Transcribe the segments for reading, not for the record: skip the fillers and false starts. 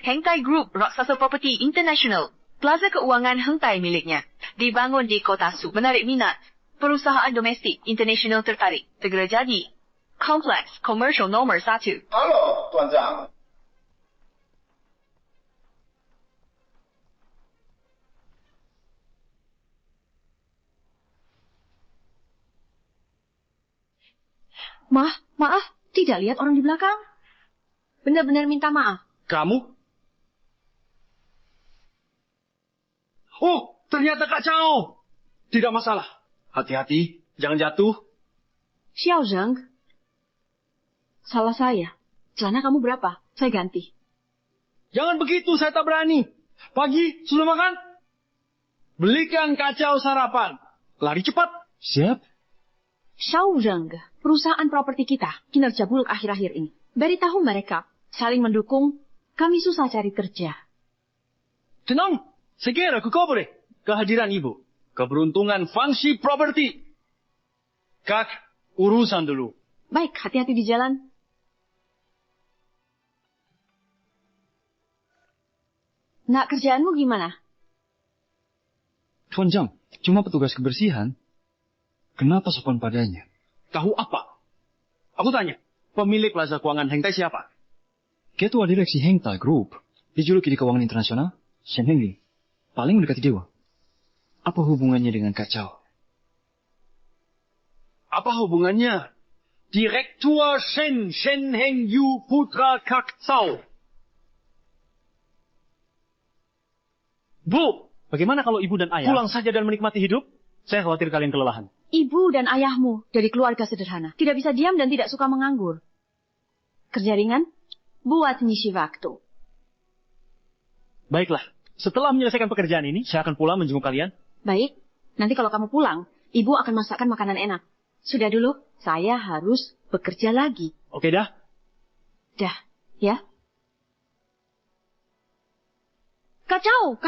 Hengtai Group Raksasa Property International. Plaza keuangan Hengtai miliknya. Dibangun di Kota Su. Menarik minat. Perusahaan domestik internasional tertarik. Segera jadi. Kompleks Komersial Nomor 1. Halo, Tuan Zhang. Maaf, tidak lihat orang di belakang. Benar-benar minta maaf. Kamu? Oh, ternyata Kak Cao. Tidak masalah. Hati-hati, jangan jatuh. Xiao Zheng. Salah saya. Celana kamu berapa? Saya ganti. Jangan begitu, saya tak berani. Pagi, sudah makan? Belikan Kak Cao sarapan. Lari cepat. Siap. Xiao Zheng, perusahaan properti kita, kinerja buruk akhir-akhir ini. Beritahu mereka, saling mendukung, kami susah cari kerja. Tenang, segera ke Kobre. Kehadiran Ibu. Keberuntungan Fangxi Property. Kak, urusan dulu. Baik, hati-hati di jalan. Nak, kerjaanmu gimana? Tuan Zhang, cuma petugas kebersihan. Kenapa sopan padanya? Tahu apa? Aku tanya, pemilik Plaza Keuangan Hengtai siapa? Ketua Direksi Hengtai Group. Dijuluki di keuangan internasional, Shen Hengli. Paling mendekati dewa. Apa hubungannya dengan Kak Cao? Apa hubungannya? Direktur Shen Heng Yu Putra Kak Cao. Bu, bagaimana kalau ibu dan ayah pulang saja dan menikmati hidup? Saya khawatir kalian kelelahan. Ibu dan ayahmu dari keluarga sederhana. Tidak bisa diam dan tidak suka menganggur. Kerja ringan, buat ngisi waktu. Baiklah, setelah menyelesaikan pekerjaan ini, saya akan pulang menjenguk kalian. Baik, nanti kalau kamu pulang, ibu akan masakkan makanan enak. Sudah dulu, saya harus bekerja lagi. Oke dah. Dah, ya. Kacau.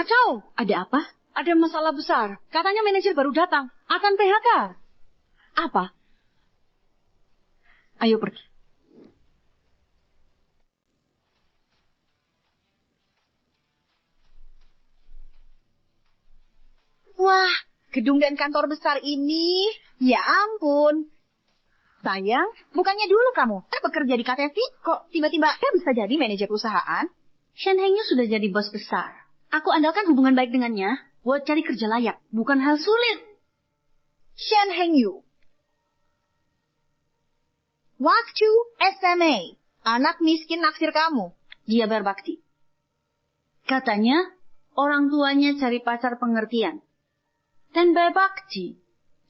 Ada apa? Ada masalah besar. Katanya manajer baru datang. Akan PHK. Apa? Ayo pergi. Wah, gedung dan kantor besar ini. Ya ampun. Sayang, bukannya dulu kamu bekerja di KTV? Kok tiba-tiba bisa jadi manajer perusahaan? Shen Hengyu sudah jadi bos besar. Aku andalkan hubungan baik dengannya buat cari kerja layak, bukan hal sulit. Shen Hengyu. Waktu SMA. Anak miskin naksir kamu. Dia berbakti. Katanya, orang tuanya cari pacar pengertian. Dan berbakti,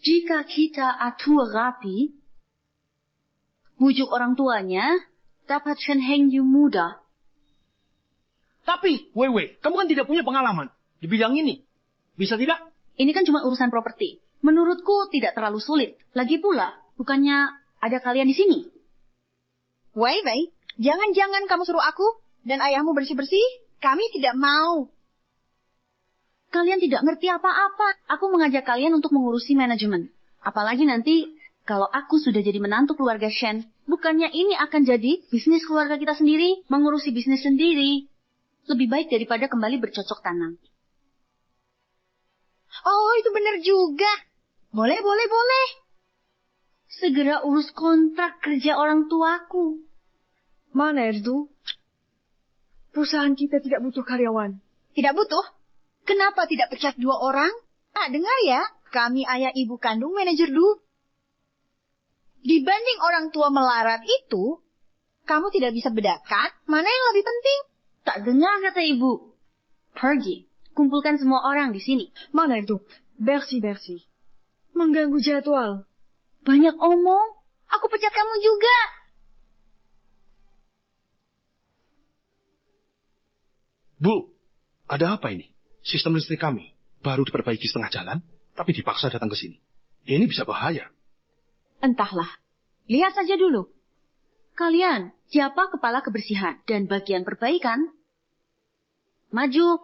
jika kita atur rapi, bujuk orang tuanya, dapat Shen Hengyu muda. Tapi, Wewe, kamu kan tidak punya pengalaman di bidang ini. Bisa tidak? Ini kan cuma urusan properti. Menurutku tidak terlalu sulit. Lagi pula, bukannya ada kalian di sini? Wei, jangan-jangan kamu suruh aku dan ayahmu bersih-bersih? Kami tidak mau. Kalian tidak ngerti apa-apa. Aku mengajak kalian untuk mengurusi manajemen. Apalagi nanti, kalau aku sudah jadi menantu keluarga Shen, bukannya ini akan jadi bisnis keluarga kita sendiri, mengurusi bisnis sendiri. Lebih baik daripada kembali bercocok tanam. Oh, itu benar juga. Boleh. Segera urus kontrak kerja orang tuaku. Mana itu? Perusahaan kita tidak butuh karyawan. Tidak butuh? Kenapa tidak pecat 2 orang? Dengar ya, kami ayah ibu kandung manajer Du. Dibanding orang tua melarat itu, kamu tidak bisa bedakan mana yang lebih penting. Tak dengar kata ibu. Pergi, kumpulkan semua orang di sini. Mana itu? Bersih. Mengganggu jadwal. Banyak omong, aku pecat kamu juga. Bu, ada apa ini? Sistem listrik kami baru diperbaiki setengah jalan, tapi dipaksa datang ke sini. Ini bisa bahaya. Entahlah, lihat saja dulu. Kalian, siapa kepala kebersihan dan bagian perbaikan? Maju.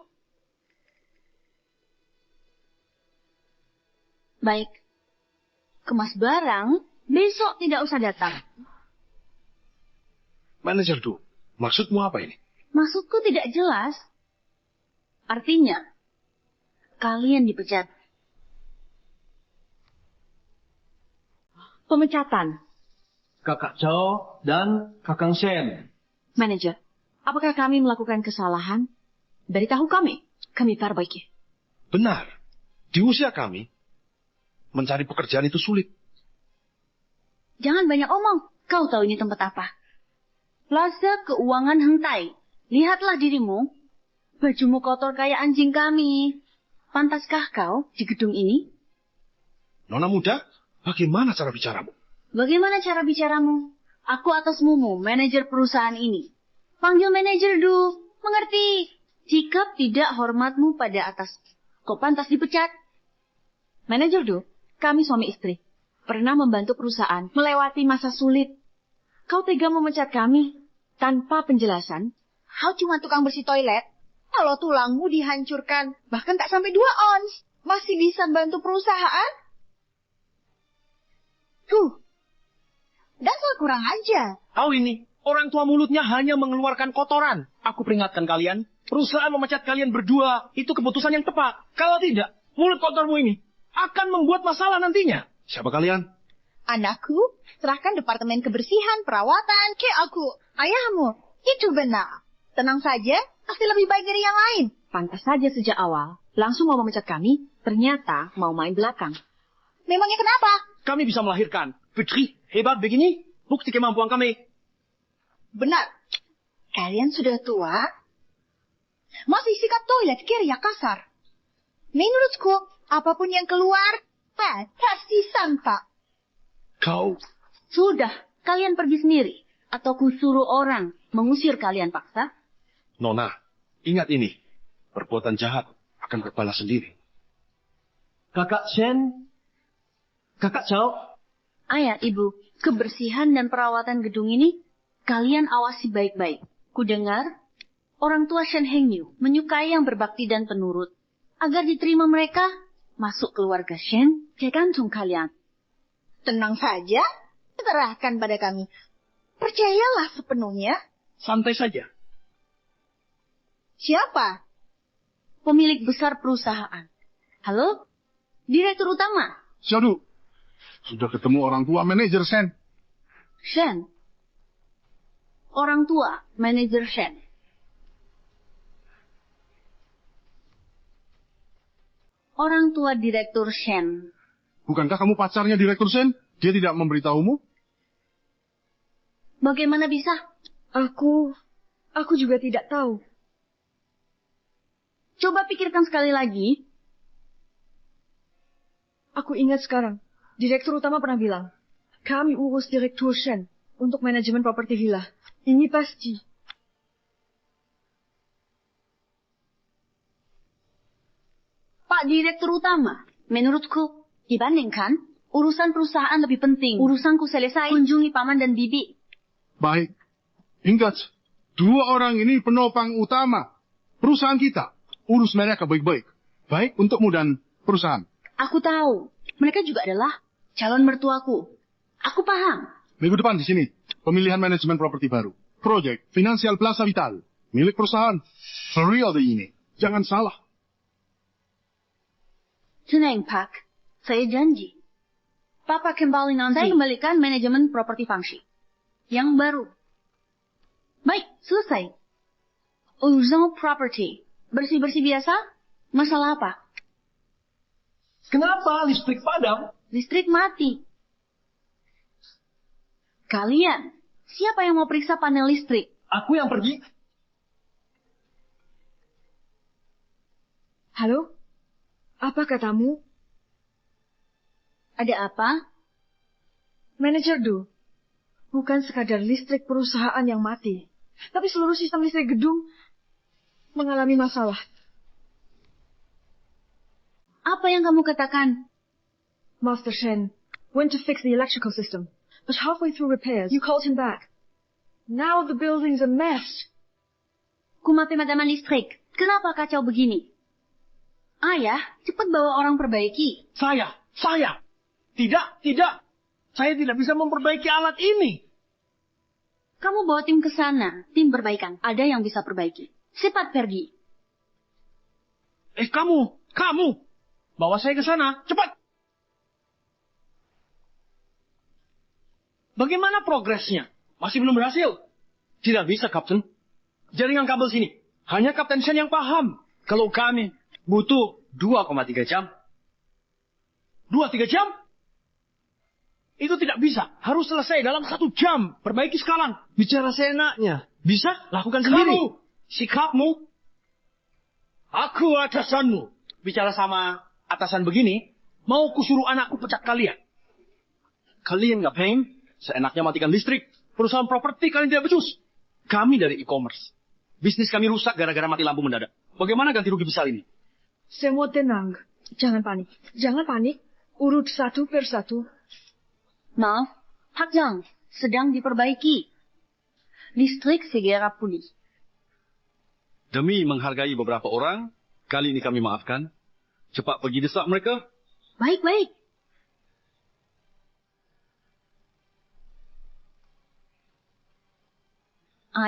Baik. Kemas barang, besok tidak usah datang. Manajer Du, maksudmu apa ini? Maksudku tidak jelas. Artinya, kalian dipecat. Pemecatan. Kakak Chow dan Kakang Shen. Manajer, apakah kami melakukan kesalahan? Beritahu kami perbaiki. Benar. Di usia kami, mencari pekerjaan itu sulit. Jangan banyak omong. Kau tahu ini tempat apa? Plaza Keuangan Hengtai. Lihatlah dirimu. Bajumu kotor kayak anjing kami. Pantaskah kau di gedung ini? Nona muda, bagaimana cara bicaramu? Bagaimana cara bicaramu? Aku atasmu, manajer perusahaan ini. Panggil manajer Du. Mengerti? Sikap tidak hormatmu pada atas. Kau pantas dipecat. Manajer Du, kami suami istri. Pernah membantu perusahaan melewati masa sulit. Kau tega memecat kami tanpa penjelasan? Kau cuma tukang bersih toilet. Kalau tulangmu dihancurkan, bahkan tak sampai 2 ons, masih bisa bantu perusahaan? Dasar kurang aja. Tahu ini, orang tua mulutnya hanya mengeluarkan kotoran. Aku peringatkan kalian, perusahaan memecat kalian berdua, itu keputusan yang tepat. Kalau tidak, mulut kotormu ini akan membuat masalah nantinya. Siapa kalian? Anakku, serahkan departemen kebersihan, perawatan ke aku. Ayahmu, itu benar. Tenang saja, pasti lebih baik dari yang lain. Pantas saja sejak awal, langsung mau memecat kami, ternyata mau main belakang. Memangnya kenapa? Kami bisa melahirkan. Putri, hebat begini, bukti kemampuan kami. Benar. Kalian sudah tua, masih sikat toilet kiri kasar. Menurutku, apapun yang keluar, pasti sampah. Kau... Sudah, kalian pergi sendiri. Atau kusuruh orang mengusir kalian paksa. Nona, ingat ini. Perbuatan jahat akan berbalas sendiri. Kakak Shen, Kakak Chow. Ayah, ibu, kebersihan dan perawatan gedung ini, kalian awasi baik-baik. Kudengar, orang tua Shen Hengyu menyukai yang berbakti dan penurut. Agar diterima mereka, masuk keluarga Shen, tergantung kalian. Tenang saja, serahkan pada kami. Percayalah sepenuhnya. Santai saja. Siapa? Pemilik besar perusahaan. Halo? Direktur utama? Xiaodu, sudah ketemu orang tua manajer Shen. Shen. Orang tua manajer Shen. Orang tua direktur Shen. Bukankah kamu pacarnya Direktur Shen? Dia tidak memberitahumu? Bagaimana bisa? Aku juga tidak tahu. Coba pikirkan sekali lagi. Aku ingat sekarang, Direktur utama pernah bilang, kami urus Direktur Shen untuk manajemen properti villa. Ini pasti. Pak Direktur utama, menurutku, dibandingkan, urusan perusahaan lebih penting. Urusanku selesai, kunjungi paman dan bibi. Baik. Ingat, 2 orang ini penopang utama perusahaan kita. Urus mereka baik-baik. Baik untukmu dan perusahaan. Aku tahu. Mereka juga adalah calon mertuaku. Aku paham. Minggu depan di sini, pemilihan manajemen properti baru. Proyek Finansial Plaza Vital. Milik perusahaan periode ini. Jangan salah. Tenang, Pak. Saya janji. Papa kembali nanti. Saya kembalikan manajemen properti fungsi. Yang baru. Baik, selesai. Urusan property. Bersih-bersih biasa? Masalah apa? Kenapa listrik padam? Listrik mati. Kalian, siapa yang mau periksa panel listrik? Aku yang pergi. Halo? Apa katamu? Ada apa? Manajer Du, bukan sekadar listrik perusahaan yang mati, tapi seluruh sistem listrik gedung mengalami masalah. Apa yang kamu katakan? Master Shen went to fix the electrical system, but halfway through repairs, you called him back. Now the building's a mess. Kuma pemadaman listrik. Kenapa kacau begini? Ayah, cepat bawa orang perbaiki. Saya. Tidak. Saya tidak bisa memperbaiki alat ini. Kamu bawa tim ke sana, tim perbaikan. Ada yang bisa perbaiki. Cepat pergi. Kamu! Bawa saya ke sana, cepat! Bagaimana progresnya? Masih belum berhasil? Tidak bisa, Kapten. Jaringan kabel sini. Hanya Kapten Shen yang paham. Kalau kami butuh 2,3 jam. 2-3 jam? Itu tidak bisa. Harus selesai dalam 1 jam. Perbaiki sekarang. Bicara seenaknya. Bisa? Lakukan sendiri. Kamu, sikapmu. Aku atasanmu. Bicara sama atasan begini, mau kusuruh anakku pecat kalian. Kalian nggak pengen? Seenaknya matikan listrik. Perusahaan properti kalian tidak becus. Kami dari e-commerce. Bisnis kami rusak gara-gara mati lampu mendadak. Bagaimana ganti rugi besar ini? Semua tenang. Jangan panik. Jangan panik. Urut satu per satu. Maaf, Pak Zhang, sedang diperbaiki. Listrik segera pulih. Demi menghargai beberapa orang, kali ini kami maafkan. Cepat pergi desak mereka. Baik.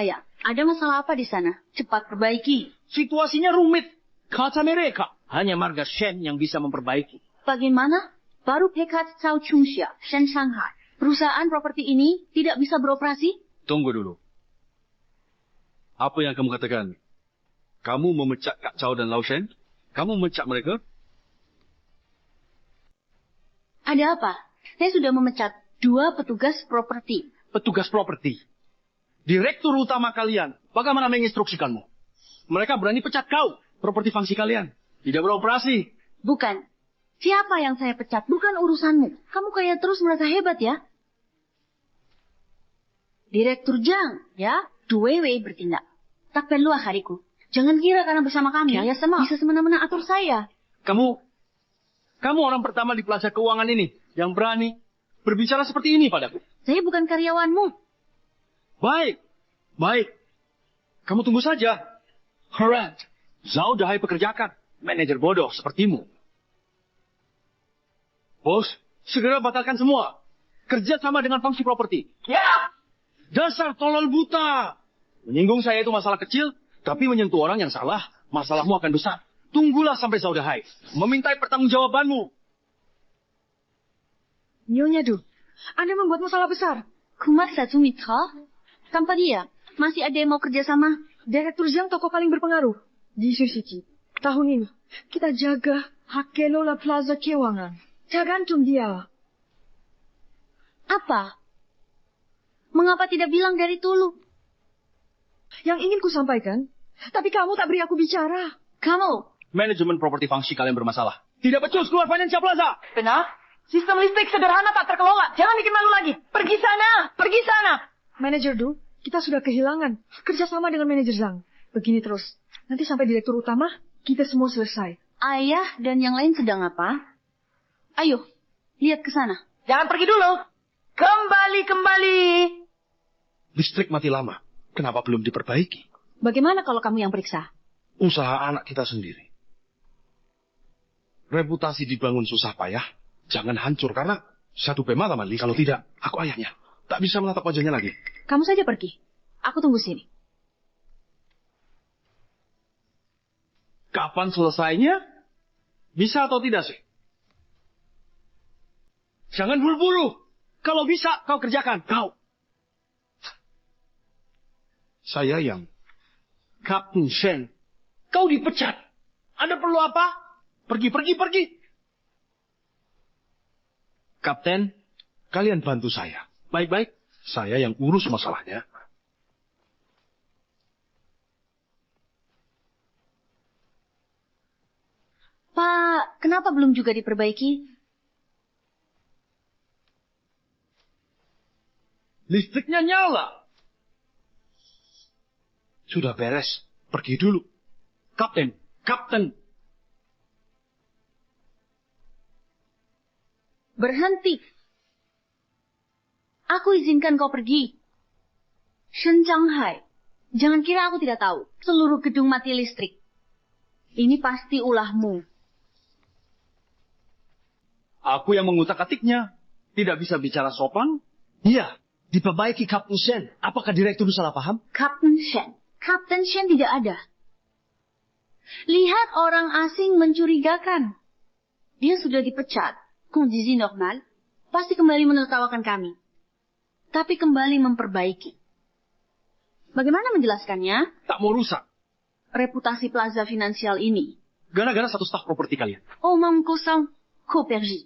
Ya, ada masalah apa di sana? Cepat perbaiki. Situasinya rumit. Kata mereka, hanya marga Shen yang bisa memperbaiki. Bagaimana? Baru PK Cao Chungxia, Shen Shanghai. Perusahaan properti ini tidak bisa beroperasi? Tunggu dulu. Apa yang kamu katakan? Kamu memecat Kak Chow dan Lau Shen? Kamu memecat mereka? Ada apa? Saya sudah memecat 2 petugas properti. Petugas properti. Direktur utama kalian, bagaimana menginstruksikanmu? Mereka berani pecat kau. Properti fungsi kalian tidak beroperasi. Bukan. Siapa yang saya pecat? Bukan urusanmu. Kamu kayak terus merasa hebat ya? Direktur Zhang, ya? Duwewe bertindak. Tak perlu hariku. Jangan kira karena bersama kami. Ya sama. Bisa semena-mena atur saya. Kamu orang pertama di plaza keuangan ini yang berani berbicara seperti ini padaku. Saya bukan karyawanmu. Baik. Kamu tunggu saja. Alright. Zhao dahai pekerjakan. Manajer bodoh sepertimu. Bos, segera batalkan semua. Kerja sama dengan fungsi properti. Ya! Dasar tolol buta. Menyinggung saya itu masalah kecil, tapi menyentuh orang yang salah, masalahmu akan besar. Tunggulah sampai Zhao dahai memintai pertanggungjawabanmu. Nyonya Du, Anda membuat masalah besar. Kumar Satsumitra, tanpa dia, masih ada yang mau kerjasama? Direktur Zhang tokoh paling berpengaruh di Sushiki. Tahun ini, kita jaga hak kelola plaza keuangan. Tergantung dia. Apa? Mengapa tidak bilang dari dulu? Yang ingin ku sampaikan, tapi kamu tak beri aku bicara. Kamu? Manajemen properti fungsi kalian bermasalah. Tidak becus keluar Financial Plaza. Benar? Sistem listrik sederhana tak terkelola. Jangan bikin malu lagi. Pergi sana. Manajer Du, kita sudah kehilangan kerjasama dengan manajer Zhang. Begini terus, nanti sampai direktur utama, kita semua selesai. Ayah dan yang lain sedang apa? Ayo, lihat ke sana. Jangan pergi dulu. Kembali. Listrik mati lama. Kenapa belum diperbaiki? Bagaimana kalau kamu yang periksa? Usaha anak kita sendiri. Reputasi dibangun susah payah. Jangan hancur karena satu mata mali. Kalau tidak, aku ayahnya. Tak bisa menatap wajahnya lagi. Kamu saja pergi. Aku tunggu sini. Kapan selesainya? Bisa atau tidak sih? Jangan buru-buru. Kalau bisa, kau kerjakan. Kau. Saya yang... Kapten Shen. Kau dipecat. Anda perlu apa? Pergi. Kapten. Kalian bantu saya. Baik. Saya yang urus masalahnya. Pak, kenapa belum juga diperbaiki? Listriknya nyala. Sudah beres. Pergi dulu. Kapten. Berhenti. Aku izinkan kau pergi. Shen Shanghai. Jangan kira aku tidak tahu. Seluruh gedung mati listrik. Ini pasti ulahmu. Aku yang mengutak-atiknya. Tidak bisa bicara sopan? Iya. Diperbaiki Kapten Shen. Apakah direktur salah paham? Kapten Shen tidak ada. Lihat orang asing mencurigakan. Dia sudah dipecat. Kondisi normal. Pasti kembali menertawakan kami. Tapi kembali memperbaiki. Bagaimana menjelaskannya? Tak mau rusak. Reputasi plaza finansial ini. Gara-gara satu staf properti kalian. Omong kosong, kopergi.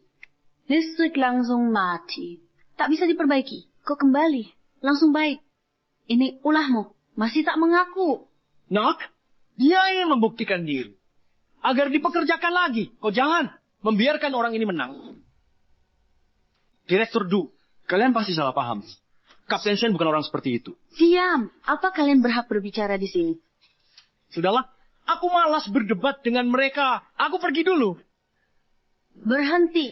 Listrik langsung mati. Tak bisa diperbaiki. Kok kembali? Langsung baik. Ini ulahmu. Masih tak mengaku. Nak, dia ingin membuktikan diri. Agar dipekerjakan lagi. Kau jangan membiarkan orang ini menang. Direktur Du, kalian pasti salah paham. Kapten Shen bukan orang seperti itu. Diam. Apa kalian berhak berbicara di sini? Sudahlah, aku malas berdebat dengan mereka. Aku pergi dulu. Berhenti.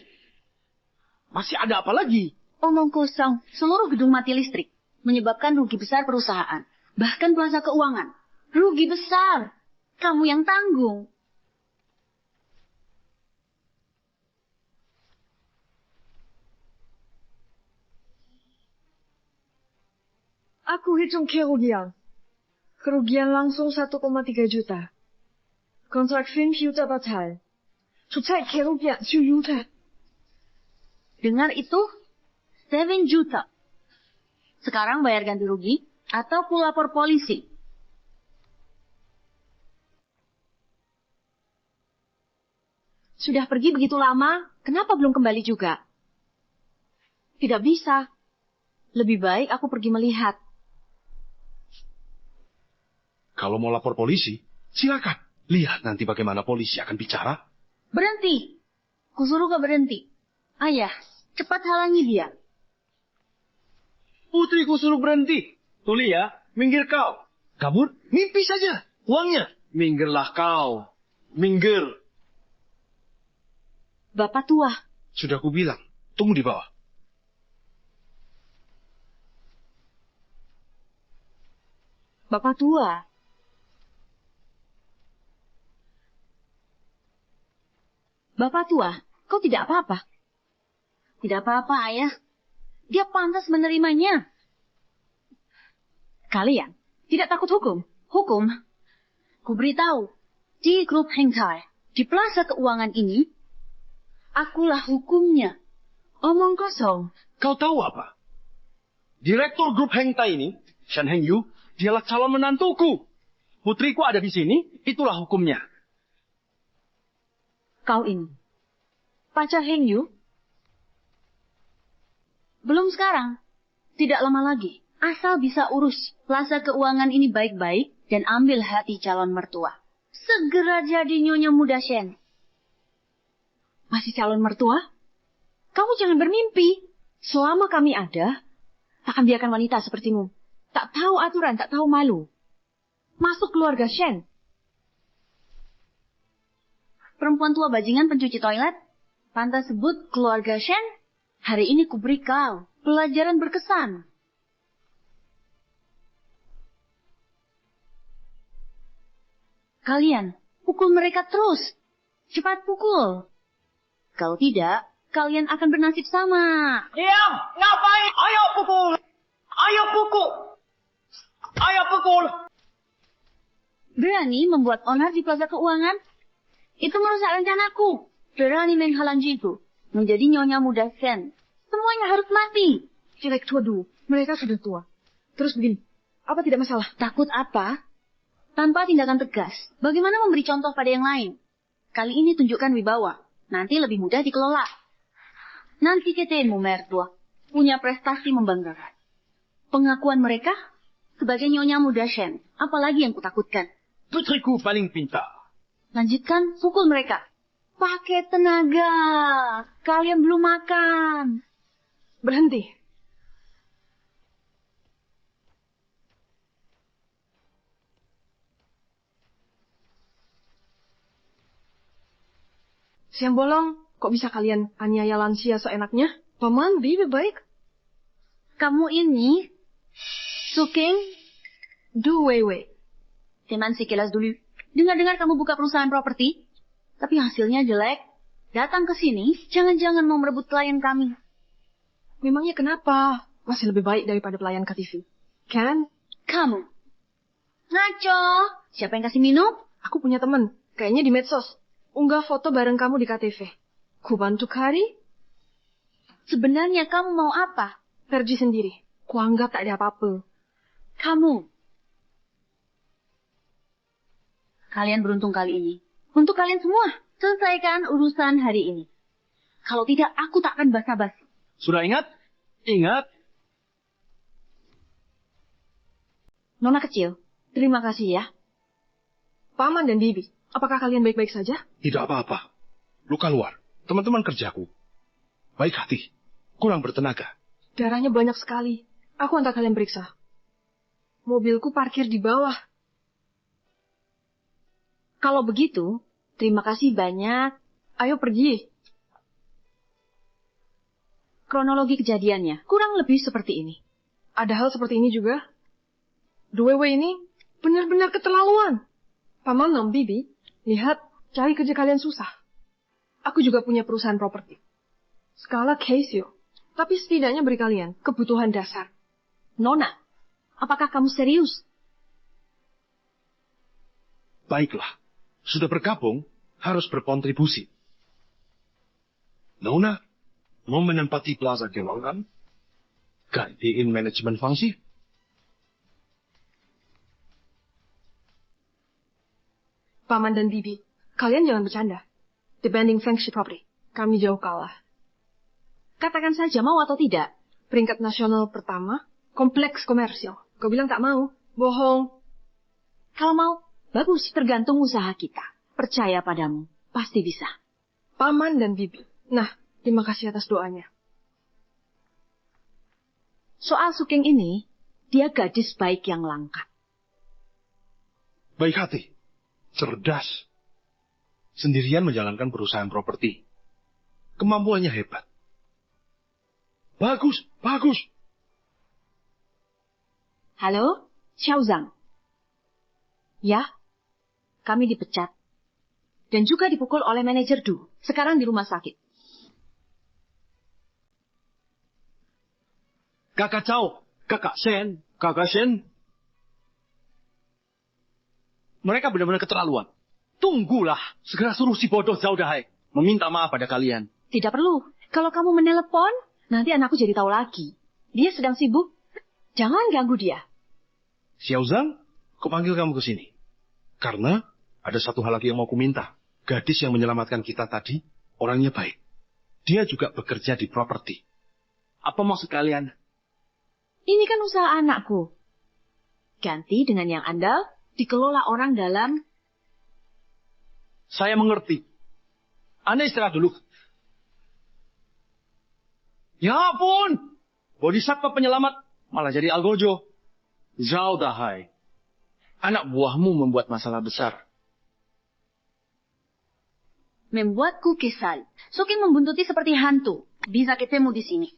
Masih ada apa lagi? Omong kosong. Seluruh gedung mati listrik. Menyebabkan rugi besar perusahaan. Bahkan plaza keuangan. Rugi besar. Kamu yang tanggung. Aku hitung kerugian. Kerugian langsung 1,3 juta. Kontrak 5 juta batal. Zurzeit kerugian 7 juta. Dengar itu? 7 juta. Sekarang bayar ganti rugi atau aku lapor polisi. Sudah pergi begitu lama, kenapa belum kembali juga? Tidak bisa. Lebih baik aku pergi melihat. Kalau mau lapor polisi, silakan. Lihat nanti bagaimana polisi akan bicara. Berhenti. Kusuruh kau berhenti. Ayah, cepat halangi dia. Putriku suruh berhenti. Tuli ya, minggir kau. Kabur? Mimpi saja. Uangnya. Minggirlah kau. Minggir. Bapak tua. Sudah aku bilang, tunggu di bawah. Bapak tua. Bapak tua, kau tidak apa-apa. Tidak apa-apa, ayah. Dia pantas menerimanya. Kalian tidak takut hukum? Hukum? Ku beritahu, di grup Heng Tai, di plaza keuangan ini, akulah hukumnya. Omong kosong. Kau tahu apa? Direktur grup Heng Tai ini, Shen Heng Yu, dialah calon menantuku. Putriku ada di sini, itulah hukumnya. Kau ini, pacar Heng Yu? Belum sekarang. Tidak lama lagi. Asal bisa urus plaza keuangan ini baik-baik dan ambil hati calon mertua. Segera jadi nyonya muda Shen. Masih calon mertua? Kamu jangan bermimpi. Selama kami ada, takkan biarkan wanita sepertimu. Tak tahu aturan, tak tahu malu. Masuk keluarga Shen. Perempuan tua bajingan pencuci toilet? Pantas sebut keluarga Shen? Hari ini kuberi kau pelajaran berkesan. Kalian, pukul mereka terus. Cepat pukul. Kalau tidak, kalian akan bernasib sama. Diam! Ngapain? Ayo pukul! Ayo pukul! Ayo pukul! Berani membuat onar di plaza keuangan? Itu merusak rencanaku. Berani menghalangiku. Menjadi nyonya muda Shen. Semuanya harus mati. Direktur Du, mereka sudah tua. Terus begini, apa tidak masalah? Takut apa? Tanpa tindakan tegas, bagaimana memberi contoh pada yang lain? Kali ini tunjukkan wibawa. Nanti lebih mudah dikelola. Nanti ketemu mertua. Punya prestasi membanggakan. Pengakuan mereka sebagai nyonya muda Shen. Apalagi yang kutakutkan. Putriku paling pintar. Lanjutkan, pukul mereka. Pakai tenaga. Kalian belum makan. Berhenti. Siang bolong, kok bisa kalian aniaya lansia seenaknya? Paman, lebih baik. Kamu ini, Suking Du Weiwei. teman sekilas dulu. Dengar-dengar kamu buka perusahaan properti, tapi hasilnya jelek. Datang ke sini, jangan-jangan mau merebut klien kami. Memangnya kenapa? masih lebih baik daripada pelayan KTV. Kan? Kamu. Ngaco. Siapa yang kasih minum? Aku punya temen, kayaknya di medsos. Unggah foto bareng kamu di KTV. Ku bantu Kari, Sebenarnya kamu mau apa? pergi sendiri. Ku anggap tak ada apa-apa. Kamu. Kalian beruntung kali ini. Untuk kalian semua, selesaikan urusan hari ini. Kalau tidak, aku tak akan basa-basi. Sudah ingat? Ingat. Nona kecil, terima kasih ya. Paman dan Bibi, apakah kalian baik-baik saja? Tidak apa-apa. Luka luar. Teman-teman kerjaku. Baik hati. Kurang bertenaga. Darahnya banyak sekali. Aku antar kalian periksa. Mobilku parkir di bawah. Kalau begitu, terima kasih banyak. Ayo pergi. Kronologi kejadiannya kurang lebih seperti ini. Ada hal seperti ini juga. Dwewe ini benar-benar keterlaluan. Paman dan Bibi, lihat, cari kerja kalian susah. Aku juga punya perusahaan properti. Skala Casio. Tapi setidaknya beri kalian kebutuhan dasar. Nona, apakah kamu serius? Baiklah. Sudah bergabung, harus berkontribusi. Nona, mau menempati plaza keuangan? Gantiin manajemen fungsi? Paman dan Bibi, kalian jangan bercanda. Dibanding Feng Shui Property, kami jauh kalah. Katakan saja mau atau tidak. Peringkat nasional pertama, kompleks komersial. Kau bilang tak mau? Bohong. Kalau mau, bagus, tergantung usaha kita. Percaya padamu, pasti bisa. Paman dan Bibi. Nah, terima kasih atas doanya. Soal Suking ini, dia gadis baik yang langka. Baik hati. Cerdas. Sendirian menjalankan perusahaan properti. Kemampuannya hebat. Bagus, bagus. Halo, Xiao Zhang. Ya, kami dipecat. Dan juga dipukul oleh manajer Du. Sekarang di rumah sakit. Kakak Chow, Kakak Shen, Kakak Shen. Mereka benar-benar keterlaluan. Tunggulah, segera suruh si bodoh Zhao Dahai meminta maaf pada kalian. Tidak perlu. Kalau kamu menelepon, nanti anakku jadi tahu lagi. Dia sedang sibuk. Jangan ganggu dia. Xiao Zhang, aku panggil kamu ke sini. Karena ada satu hal lagi yang mau ku minta. Gadis yang menyelamatkan kita tadi, orangnya baik. Dia juga bekerja di properti. Apa maksud kalian? Ini kan usaha anakku. Ganti dengan yang andal, dikelola orang dalam. Saya mengerti. Anda istirahat dulu. Ya ampun! Bodhisattva penyelamat malah jadi algojo. Zhao Dahai. Anak buahmu membuat masalah besar. Membuatku kesal. Suking membuntuti seperti hantu. Bisa ketemu di sini.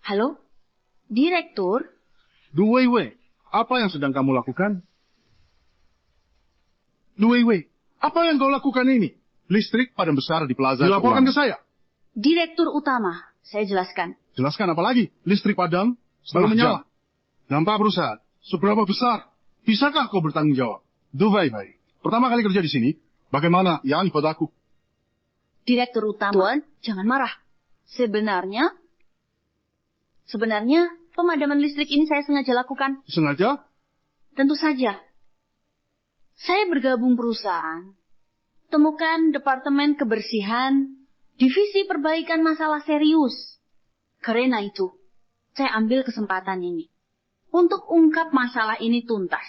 Halo? Direktur? Duweiwei, apa yang sedang kamu lakukan? Duweiwei, apa yang kau lakukan ini? Listrik padam besar di plaza. Dilaporkan ke saya. Direktur utama. Saya jelaskan. Jelaskan apa lagi? Listrik padam, baru menyala. Nampak perusahaan, seberapa besar? Bisakah kau bertanggung jawab? Duweiwei, pertama kali kerja di sini, bagaimana yang padaku? Direktur utama. Tuan, jangan marah. Sebenarnya, pemadaman listrik ini saya sengaja lakukan. Sengaja? Tentu saja. Saya bergabung perusahaan. Temukan departemen kebersihan, divisi perbaikan masalah serius. Karena itu, saya ambil kesempatan ini. Untuk ungkap masalah ini tuntas.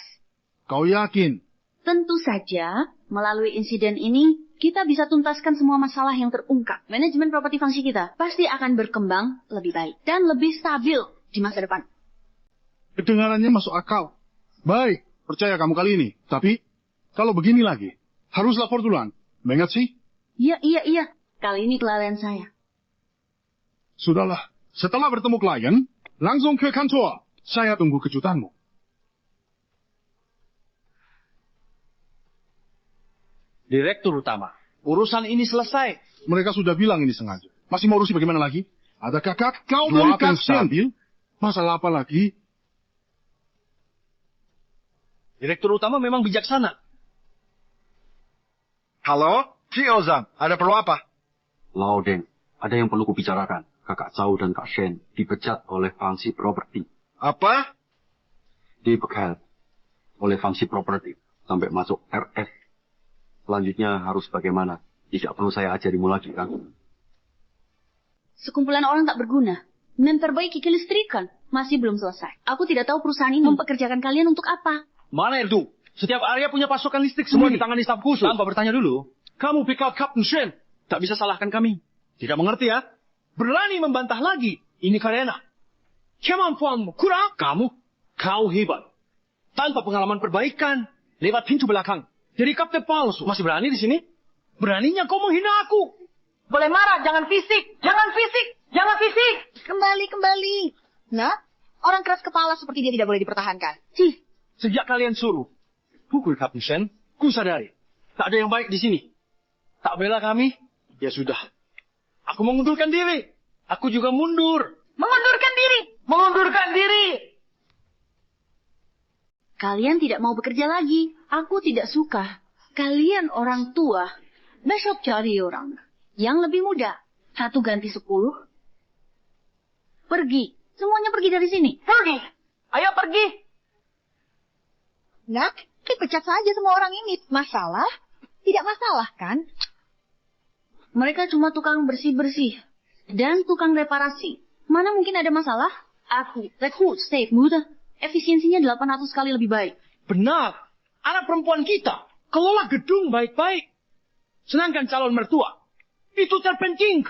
Kau yakin? Tentu saja, melalui insiden ini, kita bisa tuntaskan semua masalah yang terungkap. Manajemen properti fungsi kita pasti akan berkembang lebih baik dan lebih stabil di masa depan. Kedengarannya masuk akal. Baik, percaya kamu kali ini. Tapi, kalau begini lagi, harus lapor duluan. Mengat sih? Iya. Kali ini kelalaian saya. Sudahlah, setelah bertemu klien, langsung ke kantor. Saya tunggu kejutanmu. Direktur utama, Urusan ini selesai. Mereka sudah bilang ini sengaja. Masih mau urusi bagaimana lagi? Adakah kau dari stabil? Masalah apa lagi? Direktur utama memang bijaksana. Halo, Ci Ozan, ada perlu apa? Lao Deng, ada yang perlu kubicarakan. Kakak Cao dan Kak Shen dipecat oleh Fangsi Property. Apa? Dipecat oleh Fangsi Property sampai masuk RS. Selanjutnya harus bagaimana? Tidak perlu saya ajarimu lagi, kan? Sekumpulan orang tak berguna. Memperbaiki kelistrikan. Masih belum selesai. Aku tidak tahu perusahaan ini mempekerjakan kalian untuk apa. Mana itu? Setiap area punya pasokan listrik semua ditangani staf khusus. Tanpa bertanya dulu. Kamu pick up Captain Shen. Tak bisa salahkan kami. Tidak mengerti ya? Berani membantah lagi. Ini Karena. Kemampuanmu kurang. Kau hebat. Tanpa pengalaman perbaikan. Lewat pintu belakang. Jadi kapten palsu. Masih berani di sini? Beraninya kau menghina aku. Boleh marah, jangan fisik. Jangan fisik. Jangan fisik. Kembali. Nah, orang keras kepala seperti dia tidak boleh dipertahankan. Sejak kalian suruh pukul Kapten Shen, ku sadari tak ada yang baik di sini. Tak bela kami, ya sudah. Aku mengundurkan diri. Aku juga mundur. Mengundurkan diri. Kalian tidak mau bekerja lagi. Aku tidak suka. Kalian orang tua. Besok cari orang yang lebih muda. 1 ganti 10. Pergi. Semuanya pergi dari sini. Pergi. Ayo pergi. Nak, pecat saja semua orang ini. Masalah? Tidak masalah, kan? Mereka cuma tukang bersih-bersih. Dan tukang reparasi. Mana mungkin ada masalah? Aku, rekrut, safe, mudah. Efisiensinya 800 kali lebih baik. Benar. Anak perempuan kita kelola gedung baik-baik. Sedangkan calon mertua itu terpenting.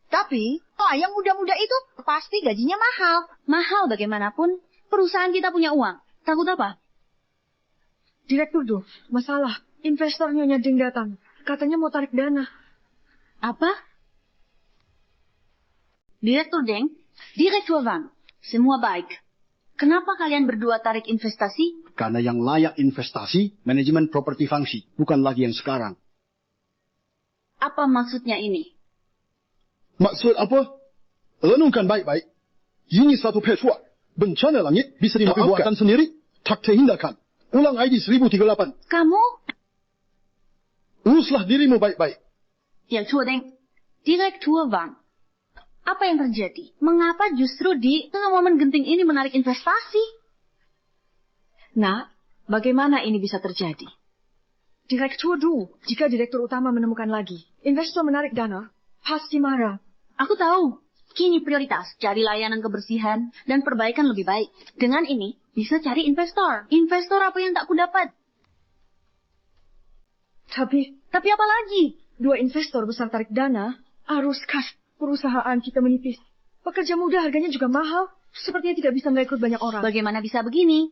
Tapi, yang muda-muda itu pasti gajinya mahal. Mahal bagaimanapun, perusahaan kita punya uang. Takut apa? Direktur Do, masalah. Investor Nyonya Deng datang. Katanya mau tarik dana. Apa? Direktur Deng, Direktur Wang, semua baik. Kenapa kalian berdua tarik investasi? Karena yang layak investasi, manajemen properti Fangsi, bukan lagi yang sekarang. Apa maksudnya ini? Maksud apa? Renungkan baik-baik. Ini satu pesuat. Bencana langit bisa dimaafkan. Tapi buatan sendiri, tak terhindarkan. Ulang ID 1038. Kamu? Uruslah dirimu baik-baik. Direktur Deng, Direktur Wang. Apa yang terjadi? Mengapa justru di tengah momen genting ini menarik investasi? Nah, bagaimana ini bisa terjadi? Direktur Du, jika direktur utama menemukan lagi, investor menarik dana, pasti marah. Aku tahu. Kini prioritas cari layanan kebersihan dan perbaikan lebih baik. Dengan ini, bisa cari investor. Investor apa yang tak kudapat? Tapi apa lagi? 2 investor besar tarik dana, arus kas perusahaan kita menipis. Pekerja muda harganya juga mahal. Sepertinya tidak bisa merekrut banyak orang. Bagaimana bisa begini?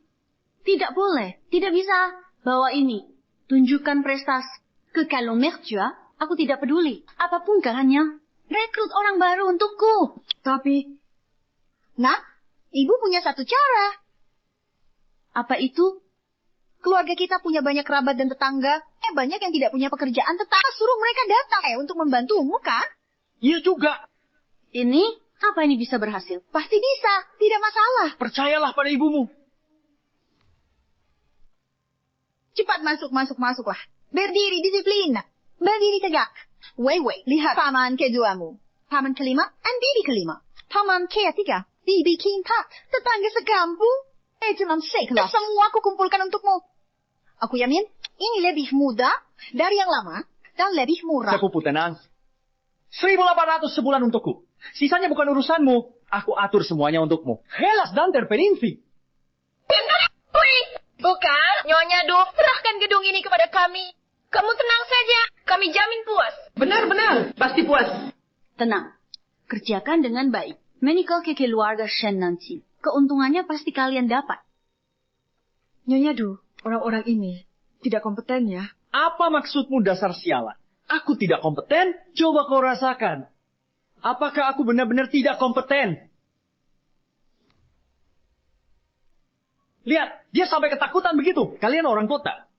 Tidak boleh. Tidak bisa. Bawa ini. Tunjukkan prestasi. Ke kalau mertua, aku tidak peduli. Apapun caranya. Rekrut orang baru untukku. Tapi, Nak, ibu punya satu cara. Apa itu? Keluarga kita punya banyak kerabat dan tetangga. Banyak yang tidak punya pekerjaan, tetangga suruh mereka datang untuk membantumu, kan? Iya juga. Ini, apa ini bisa berhasil? Pasti bisa, tidak masalah. Percayalah pada ibumu. Cepat masuklah. Berdiri disiplin. Berdiri tegak. Wei, lihat paman keduamu. Paman kelima dan bibi kelima. Paman ketiga, bibi keempat. Tetangga sekampung. Jangan sekelas. Semua aku kumpulkan untukmu. Aku yakin ini lebih mudah dari yang lama dan lebih murah. Sepupu tenang. 1.800 sebulan untukku. Sisanya bukan urusanmu. Aku atur semuanya untukmu. Jelas dan terperinci. Bukan, Nyonya Du, serahkan gedung ini kepada kami. Kamu tenang saja, kami jamin puas. Benar, pasti puas. Tenang, kerjakan dengan baik. Menikah ke keluarga Shen nanti. Keuntungannya pasti kalian dapat. Nyonya Du, orang-orang ini tidak kompeten ya. Apa maksudmu dasar sialan? Aku tidak kompeten? Coba kau rasakan. Apakah aku benar-benar tidak kompeten? Lihat, dia sampai ketakutan begitu. Kalian orang kota.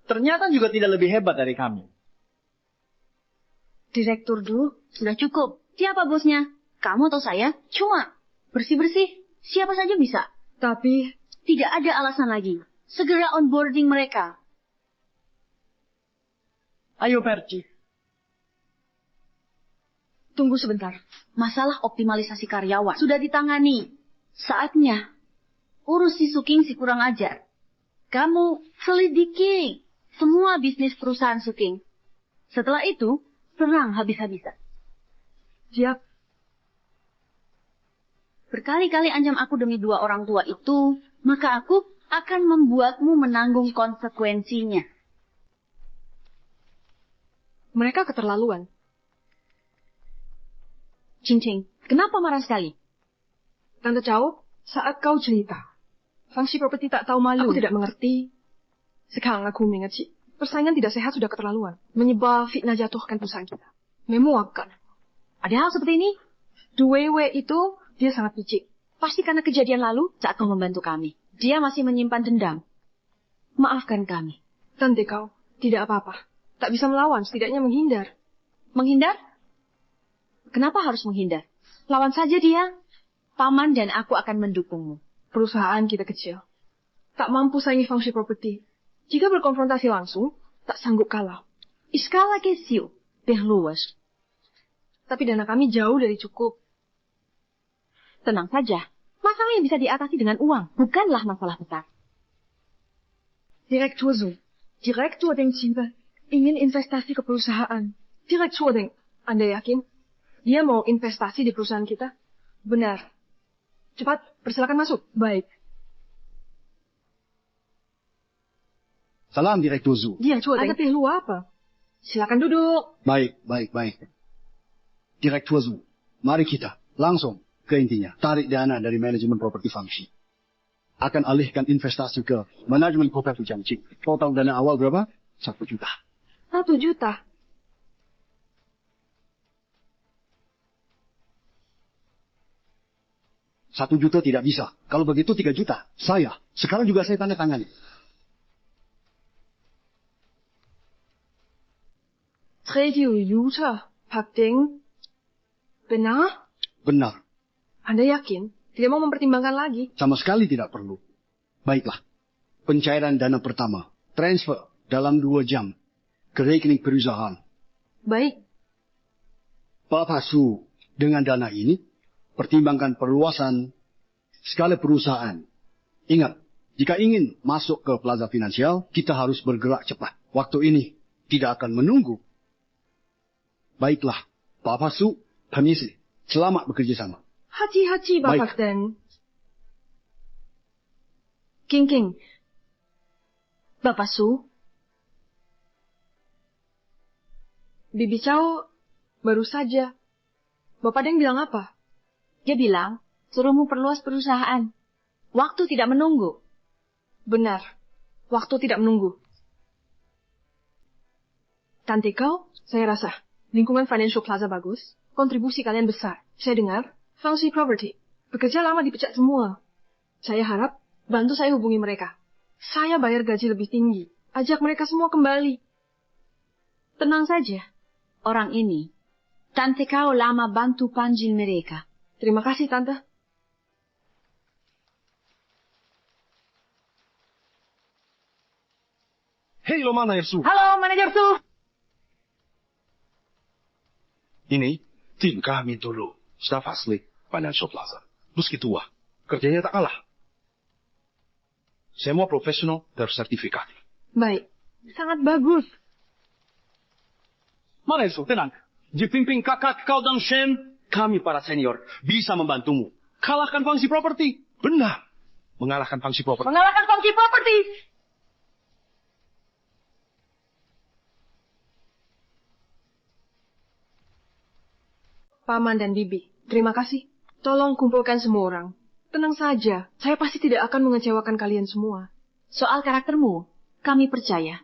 Ternyata juga tidak lebih hebat dari kami. Direktur dulu. Sudah cukup. Siapa bosnya? Kamu atau saya? Cuma bersih-bersih. Siapa saja bisa. Tapi tidak ada alasan lagi. Segera onboarding mereka. Ayo, Perci. Tunggu sebentar. Masalah optimalisasi karyawan sudah ditangani. Saatnya urus si Suking si kurang ajar. Kamu selidiki semua bisnis perusahaan Suking. Setelah itu, serang habis-habisan. Siap. Berkali-kali ancam aku demi 2 orang tua itu, maka aku akan membuatmu menanggung konsekuensinya. Mereka keterlaluan. Cincing, kenapa marah sekali? Tante Chow, saat kau cerita, Fangshi Property tak tahu malu. Aku tidak mengerti. Sekarang aku mengerti. Persaingan tidak sehat sudah keterlaluan. Menyebar fitnah jatuhkan perusahaan kita. Memuakkan. Ada hal seperti ini? Duwewe itu, dia sangat picik. Pasti karena kejadian lalu saat kau membantu kami. Dia masih menyimpan dendam. Maafkan kami. Tante kau, tidak apa-apa. Tak bisa melawan, setidaknya menghindar. Menghindar? Kenapa harus menghindar? Lawan saja dia. Paman dan aku akan mendukungmu. Perusahaan kita kecil. Tak mampu saingi Fangshi Property. Jika berkonfrontasi langsung, tak sanggup kalah. Iskala kecil, berluas. Tapi dana kami jauh dari cukup. Tenang saja. Masalah yang bisa diatasi dengan uang, bukanlah masalah besar. Direktur Zhu. Direktur Deng Qinwen ingin investasi ke perusahaan. Direktur Deng, Anda yakin? Dia mau investasi di perusahaan kita? Benar. Cepat, persilakan masuk. Baik. Salam, Direktur Zhu. Direktur Deng. Ada perlu apa? Silakan duduk. Baik. Direktur Zhu, mari kita langsung ke intinya. Tarik dana dari manajemen properti Fangshi. Akan alihkan investasi ke manajemen properti Jiangqing. Total dana awal berapa? 1 juta. 1 juta? Satu juta tidak bisa. Kalau begitu 3 juta. Sekarang juga saya tanda tangan. Juta, Pak Deng. Benar? Benar. Anda yakin? Tidak mau mempertimbangkan lagi? Sama sekali tidak perlu. Baiklah. Pencairan dana pertama. Transfer dalam 2 jam. Ke rekening perusahaan. Baik. Pak Pasu, dengan dana ini, pertimbangkan perluasan skala perusahaan. Ingat, jika ingin masuk ke plaza finansial, kita harus bergerak cepat. Waktu ini tidak akan menunggu. Baiklah, Pak Pasu, permisi. Selamat bekerja sama. Hati-hati, Bapak Deng. King. Bapak Su. Bibi Chow baru saja. Bapak Deng bilang apa? Dia bilang, suruhmu perluas perusahaan. Waktu tidak menunggu. Benar, waktu tidak menunggu. Tante kau, saya rasa, lingkungan Financial Plaza bagus, kontribusi kalian besar. Saya dengar, Fangshi Property, bekerja lama dipecat semua. Saya harap, bantu saya hubungi mereka. Saya bayar gaji lebih tinggi. Ajak mereka semua kembali. Tenang saja. Orang ini, Tante kau lama bantu panggil mereka. Terima kasih, Tante. Hei, lo mana, Su? Halo, Manajer Su. Ini tim kami dulu. Staff asli Financial Plaza. Meski tua, kerjanya tak kalah. Semua profesional tersertifikasi. Baik, sangat bagus. Mana Su, tenang. Dipimpin kakak kau dan Shen, kami para senior bisa membantumu. Kalahkan Fangshi Property. Benar. Mengalahkan Fangshi Property. Mengalahkan Fangshi Property. Paman dan Bibi, terima kasih. Tolong kumpulkan semua orang. Tenang saja, saya pasti tidak akan mengecewakan kalian semua. Soal karaktermu, kami percaya.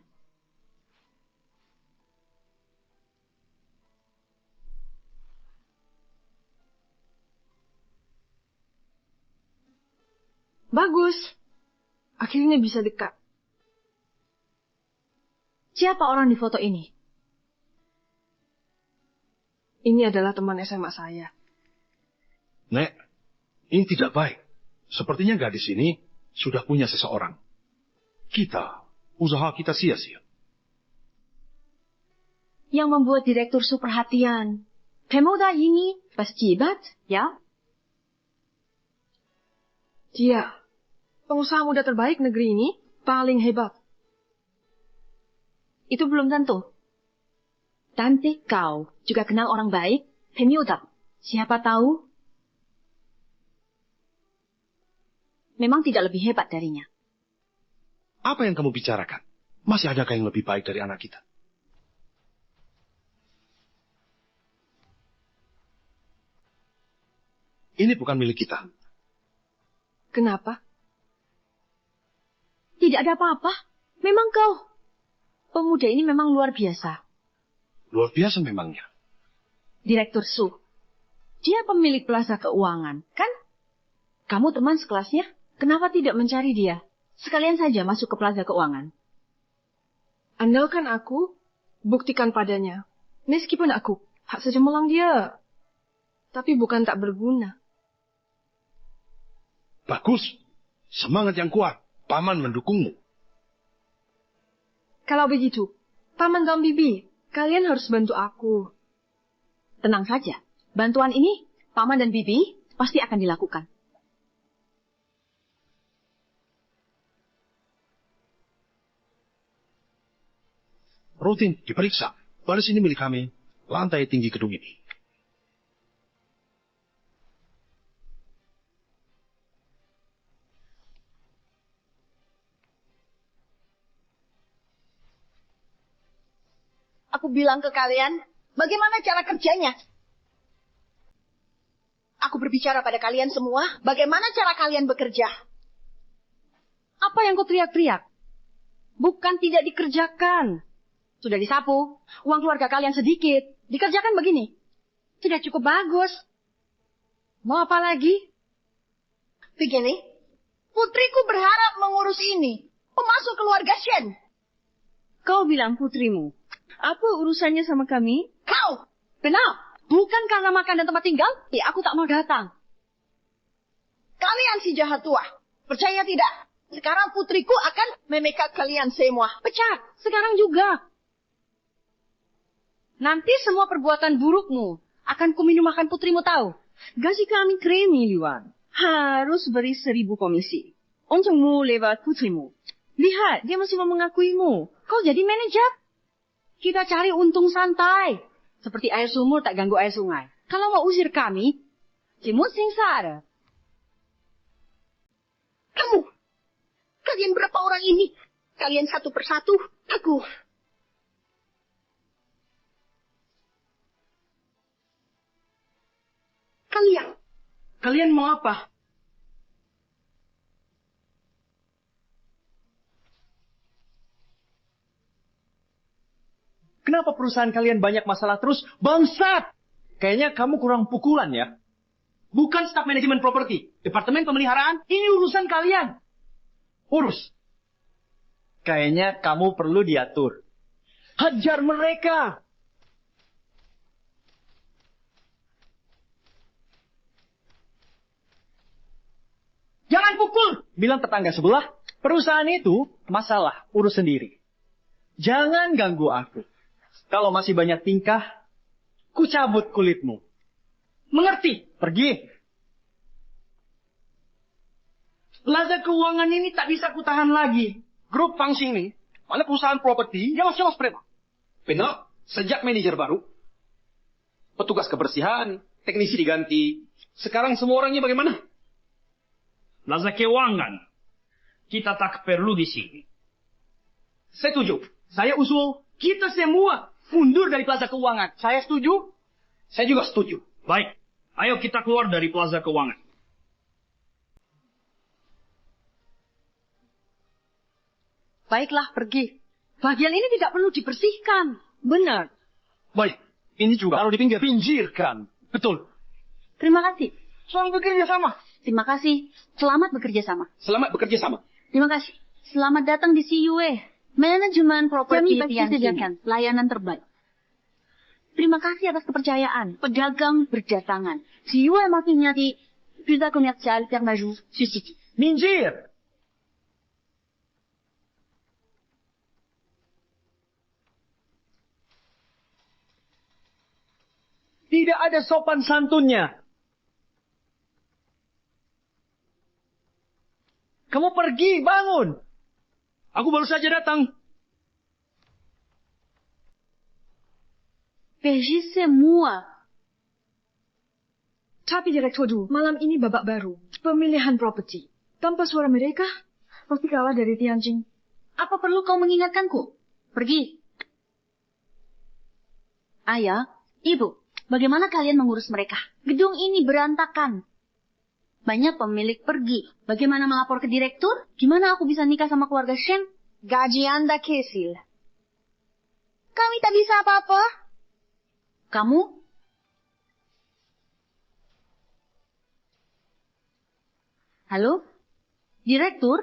Bagus. Akhirnya bisa dekat. Siapa orang di foto ini? Ini adalah teman SMA saya. Nek, ini tidak baik. Sepertinya gadis ini sudah punya seseorang. Usaha kita sia-sia. Yang membuat direktur Su perhatian. Pemuda ini pasti hebat, ya? Dia, pengusaha muda terbaik negeri ini, paling hebat. Itu belum tentu. Tante kau juga kenal orang baik, Pemuda. Siapa tahu? Memang tidak lebih hebat darinya. Apa yang kamu bicarakan? Masih adakah yang lebih baik dari anak kita? Ini bukan milik kita. Kenapa? Tidak ada apa-apa. Memang kau. Pemuda ini memang luar biasa. Luar biasa memangnya. Direktur Su. Dia pemilik Plaza Keuangan, kan? Kamu teman sekelasnya? Kenapa tidak mencari dia? Sekalian saja masuk ke Plaza Keuangan. Andalkan aku, buktikan padanya. Meskipun aku hak saja melang dia. Tapi bukan tak berguna. Bagus. Semangat yang kuat. Paman mendukungmu. Kalau begitu, Paman dan Bibi, kalian harus bantu aku. Tenang saja. Bantuan ini, Paman dan Bibi pasti akan dilakukan. Rutin diperiksa. Baris ini milik kami. Lantai tinggi gedung ini. Aku bilang ke kalian, bagaimana cara kerjanya? Aku berbicara pada kalian semua, bagaimana cara kalian bekerja? Apa yang kau teriak-teriak? Bukan tidak dikerjakan. Sudah disapu, uang keluarga kalian sedikit. Dikerjakan begini. Sudah cukup bagus. Mau apa lagi? Begini, putriku berharap mengurus ini. Memasuk keluarga Shen. Kau bilang putrimu. Apa urusannya sama kami? Kau! Benar. Bukan karena makan dan tempat tinggal, ya aku tak mau datang. Kalian si jahat tua. Percaya tidak? Sekarang putriku akan memecat kalian semua. Pecat. Sekarang juga. Nanti semua perbuatan burukmu akan kuminumahkan putrimu tahu. Gaji kami kremi, Liwan. Harus beri 1000 komisi. Untungmu lewat putrimu. Lihat, dia masih mau mengakuimu. Kau jadi manajer. Kita cari untung santai. Seperti air sumur tak ganggu air sungai. Kalau mau usir kami, cimut sengsara. Kalian berapa orang ini? Kalian satu persatu, aku. Kalian mau apa? Kenapa perusahaan kalian banyak masalah terus? Bangsat! Kayaknya kamu kurang pukulan ya. Bukan staf manajemen properti. Departemen pemeliharaan, ini urusan kalian. Urus. Kayaknya kamu perlu diatur. Hajar mereka! Jangan pukul! Bilang tetangga sebelah, perusahaan itu masalah, urus sendiri. Jangan ganggu aku. Kalau masih banyak tingkah, ku cabut kulitmu. Mengerti? Pergi. Plaza Keuangan ini tak bisa kutahan lagi. Grup Fangxi ini, mana perusahaan properti yang jelas preman. Benar, sejak manajer baru, petugas kebersihan, teknisi diganti. Sekarang semua orangnya bagaimana? Plaza Keuangan, kita tak perlu di sini. Setuju. Saya usul kita semua mundur dari Plaza Keuangan. Saya setuju. Saya juga setuju. Baik, ayo kita keluar dari Plaza Keuangan. Baiklah, pergi. Bagian ini tidak perlu dibersihkan. Benar. Baik, ini juga harus pinggirkan. Betul. Terima kasih. Selamat bekerja sama. Terima kasih. Selamat bekerja sama. Selamat bekerja sama. Terima kasih. Selamat datang di CUE. Manajemen properti Kami pasti sediakan layanan terbaik. Terima kasih atas kepercayaan. Pedagang berdatangan. Si Yu m'a signati visa commercial Permajou sur site. Minjir! Tidak ada sopan santunnya. Kamu pergi, bangun. Aku baru saja datang. Pergi c'est moi. Tapi Direktur Du, malam ini babak baru. Pemilihan properti. Tanpa suara mereka, pasti kalah dari Tianjin. Apa perlu kau mengingatkanku? Pergi. Ayah, Ibu, bagaimana kalian mengurus mereka? Gedung ini berantakan. Banyak pemilik pergi. Bagaimana melapor ke direktur? Gimana aku bisa nikah sama keluarga Shen? Gaji Anda kecil. Kami tak bisa apa-apa. Kamu? Halo? Direktur?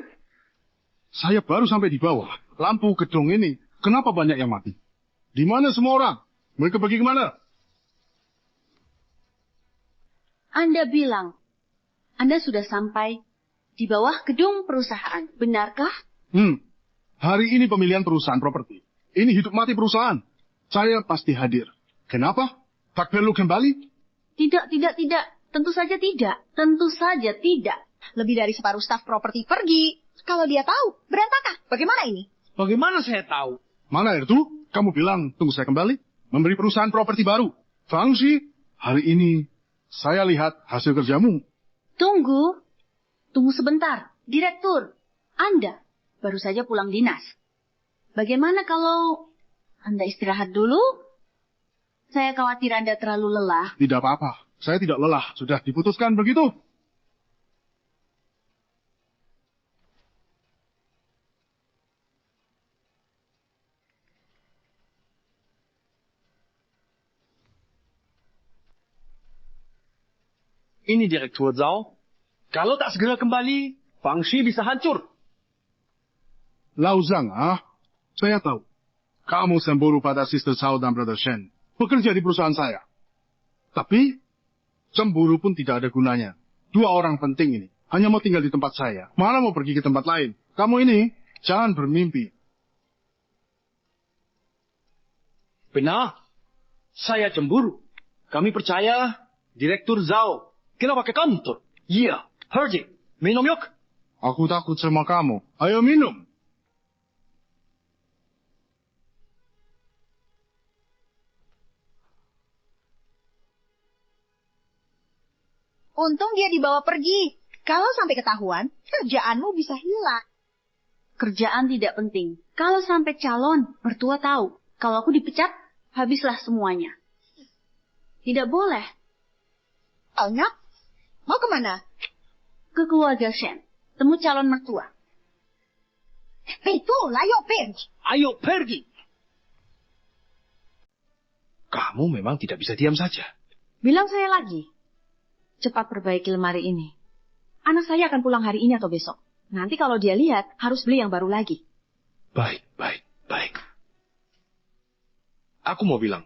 Saya baru sampai di bawah. Lampu gedung ini, kenapa banyak yang mati? Di mana semua orang? Mereka pergi kemana? Anda bilang, Anda sudah sampai di bawah gedung perusahaan. Benarkah? Hari ini pemilihan perusahaan properti. Ini hidup mati perusahaan. Saya pasti hadir. Kenapa? Tak perlu kembali? Tidak. Tentu saja tidak. Tentu saja tidak. Lebih dari separuh staf properti pergi. Kalau dia tahu, berantakan. Bagaimana ini? Bagaimana saya tahu? Mana itu? Kamu bilang, tunggu saya kembali. Memberi perusahaan properti baru. Fangsi, hari ini saya lihat hasil kerjamu. Tunggu sebentar. Direktur, Anda baru saja pulang dinas. Bagaimana kalau Anda istirahat dulu? Saya khawatir Anda terlalu lelah. Tidak apa-apa. Saya tidak lelah. Sudah diputuskan begitu. Ini Direktur Zhao. Kalau tak segera kembali, Fangxi bisa hancur. Lau Zhang, saya tahu. Kamu cemburu pada Sister Zhao dan Brother Shen. Bekerja di perusahaan saya. Tapi, cemburu pun tidak ada gunanya. Dua orang penting ini hanya mau tinggal di tempat saya. Mana mau pergi ke tempat lain? Kamu ini, jangan bermimpi. Benar. Saya cemburu. Kami percaya Direktur Zhao. Kenapa ke kantor? Iya, Herji. Minum yuk. Aku takut sama kamu. Ayo minum. Untung dia dibawa pergi. Kalau sampai ketahuan, kerjaanmu bisa hilang. Kerjaan tidak penting. Kalau sampai calon mertua tahu, kalau aku dipecat, habislah semuanya. Tidak boleh. Anak, mau kemana? Ke keluarga Shen. Temu calon mertua. Betul, ayo pergi. Ayo pergi. Kamu memang tidak bisa diam saja. Bilang saya lagi. Cepat perbaiki lemari ini. Anak saya akan pulang hari ini atau besok. Nanti kalau dia lihat, harus beli yang baru lagi. Baik. Aku mau bilang,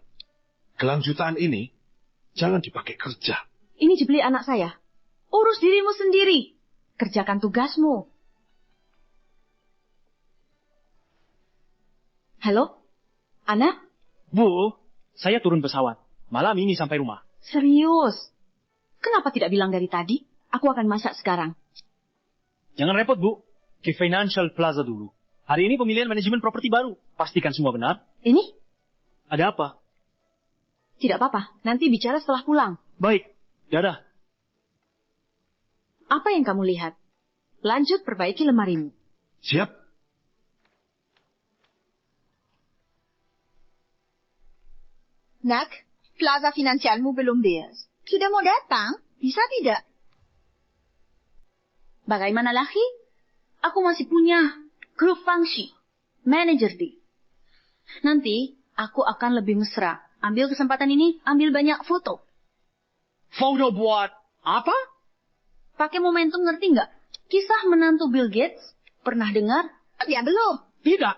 gelang jutaan ini jangan dipakai kerja. Ini dibeli anak saya. Urus dirimu sendiri. Kerjakan tugasmu. Halo? Anak? Bu, saya turun pesawat. Malam ini sampai rumah. Serius? Kenapa tidak bilang dari tadi? Aku akan masak sekarang. Jangan repot, Bu. Ke Financial Plaza dulu. Hari ini pemilihan manajemen properti baru. Pastikan semua benar. Ini? Ada apa? Tidak apa-apa. Nanti bicara setelah pulang. Baik. Dadah. Apa yang kamu lihat? Lanjut perbaiki lemarimu. Siap. Nak, plaza finansialmu belum beres. Sudah mau datang? Bisa tidak? Bagaimana lagi? Aku masih punya grup Fangxi, manajer di. Nanti aku akan lebih mesra. Ambil kesempatan ini, ambil banyak foto. Foto buat apa? Pakai momentum, ngerti nggak? Kisah menantu Bill Gates. Pernah dengar? Ya belum. Tidak.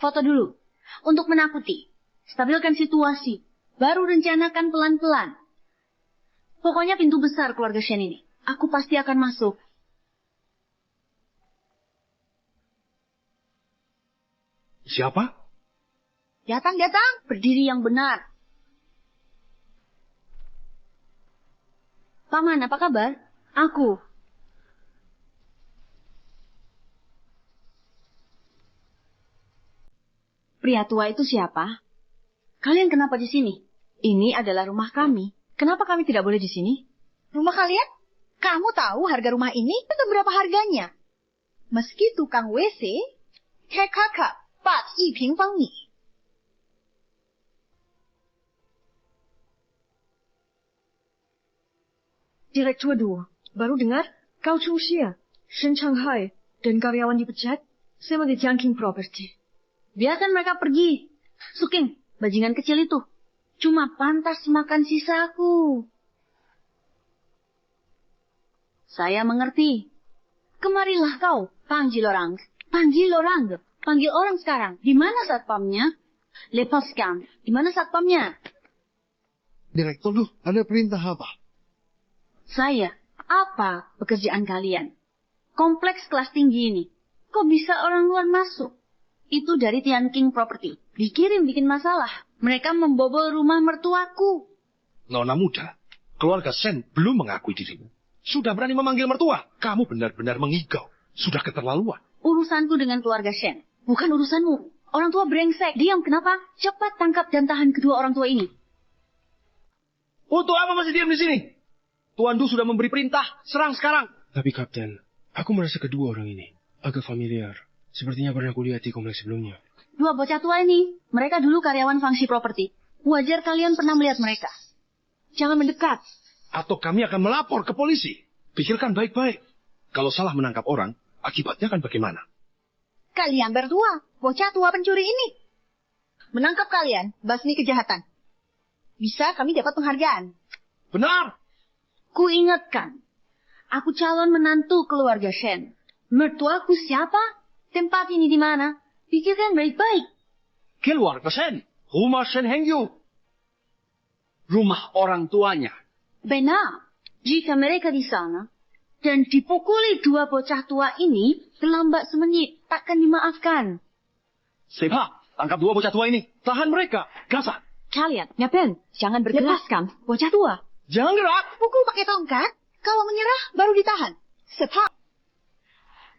Foto dulu. Untuk menakuti. Stabilkan situasi. Baru rencanakan pelan-pelan. Pokoknya pintu besar keluarga Shen ini. Aku pasti akan masuk. Siapa? Datang, datang. Berdiri yang benar. Paman, apa kabar? Aku. Pria tua itu siapa? Kalian kenapa di sini? Ini adalah rumah kami. Kenapa kami tidak boleh di sini? Rumah kalian? Kamu tahu harga rumah ini itu berapa harganya? Meski tukang WC, kakak, 1平方米. Direktur 2, baru dengar kau Chuxia, Shen Changhai, dan karyawan dipecat sama di Jiangqing Property. Biarkan mereka pergi. Suking, bajingan kecil itu. Cuma pantas makan sisaku. Saya mengerti. Kemarilah kau, panggil orang. Panggil orang. Panggil orang sekarang. Di mana satpamnya? Lepaskan. Di mana satpamnya? Direktur, ada perintah apa? Saya. Apa pekerjaan kalian? Kompleks kelas tinggi ini. Kok bisa orang luar masuk? Itu dari Tianqing Property. Dikirim bikin masalah. Mereka membobol rumah mertuaku. Nona muda, keluarga Shen belum mengakui dirimu. Sudah berani memanggil mertua. Kamu benar-benar mengigau. Sudah keterlaluan. Urusanku dengan keluarga Shen. Bukan urusanmu. Orang tua brengsek. Diam, kenapa? Cepat tangkap dan tahan kedua orang tua ini. Untuk apa masih diam di sini? Tuan Du sudah memberi perintah. Serang sekarang. Tapi Kapten, aku merasa kedua orang ini agak familiar. Sepertinya pernah kulihat di kompleks sebelumnya. Dua bocah tua ini, mereka dulu karyawan Fangxi Property. Wajar kalian pernah melihat mereka. Jangan mendekat. Atau kami akan melapor ke polisi. Pikirkan baik-baik. Kalau salah menangkap orang, akibatnya akan bagaimana? Kalian berdua, bocah tua pencuri ini. Menangkap kalian, basmi kejahatan. Bisa kami dapat penghargaan. Benar. Ku ingatkan, aku calon menantu keluarga Shen. Mertuaku siapa? Tempat ini di mana? Pikirkan baik-baik. Keluarga Shen. Rumah Shen Hengyu. Rumah orang tuanya. Benar. Jika mereka di sana dan dipukuli dua bocah tua ini, terlambat semenit takkan dimaafkan. Sepa, tangkap dua bocah tua ini. Tahan mereka. Gasat. Kalian, ngapain? Jangan bergelaskan. Bocah tua. Jangan gerak. Pukul pakai tongkat. Kalau menyerah, baru ditahan. Sepak.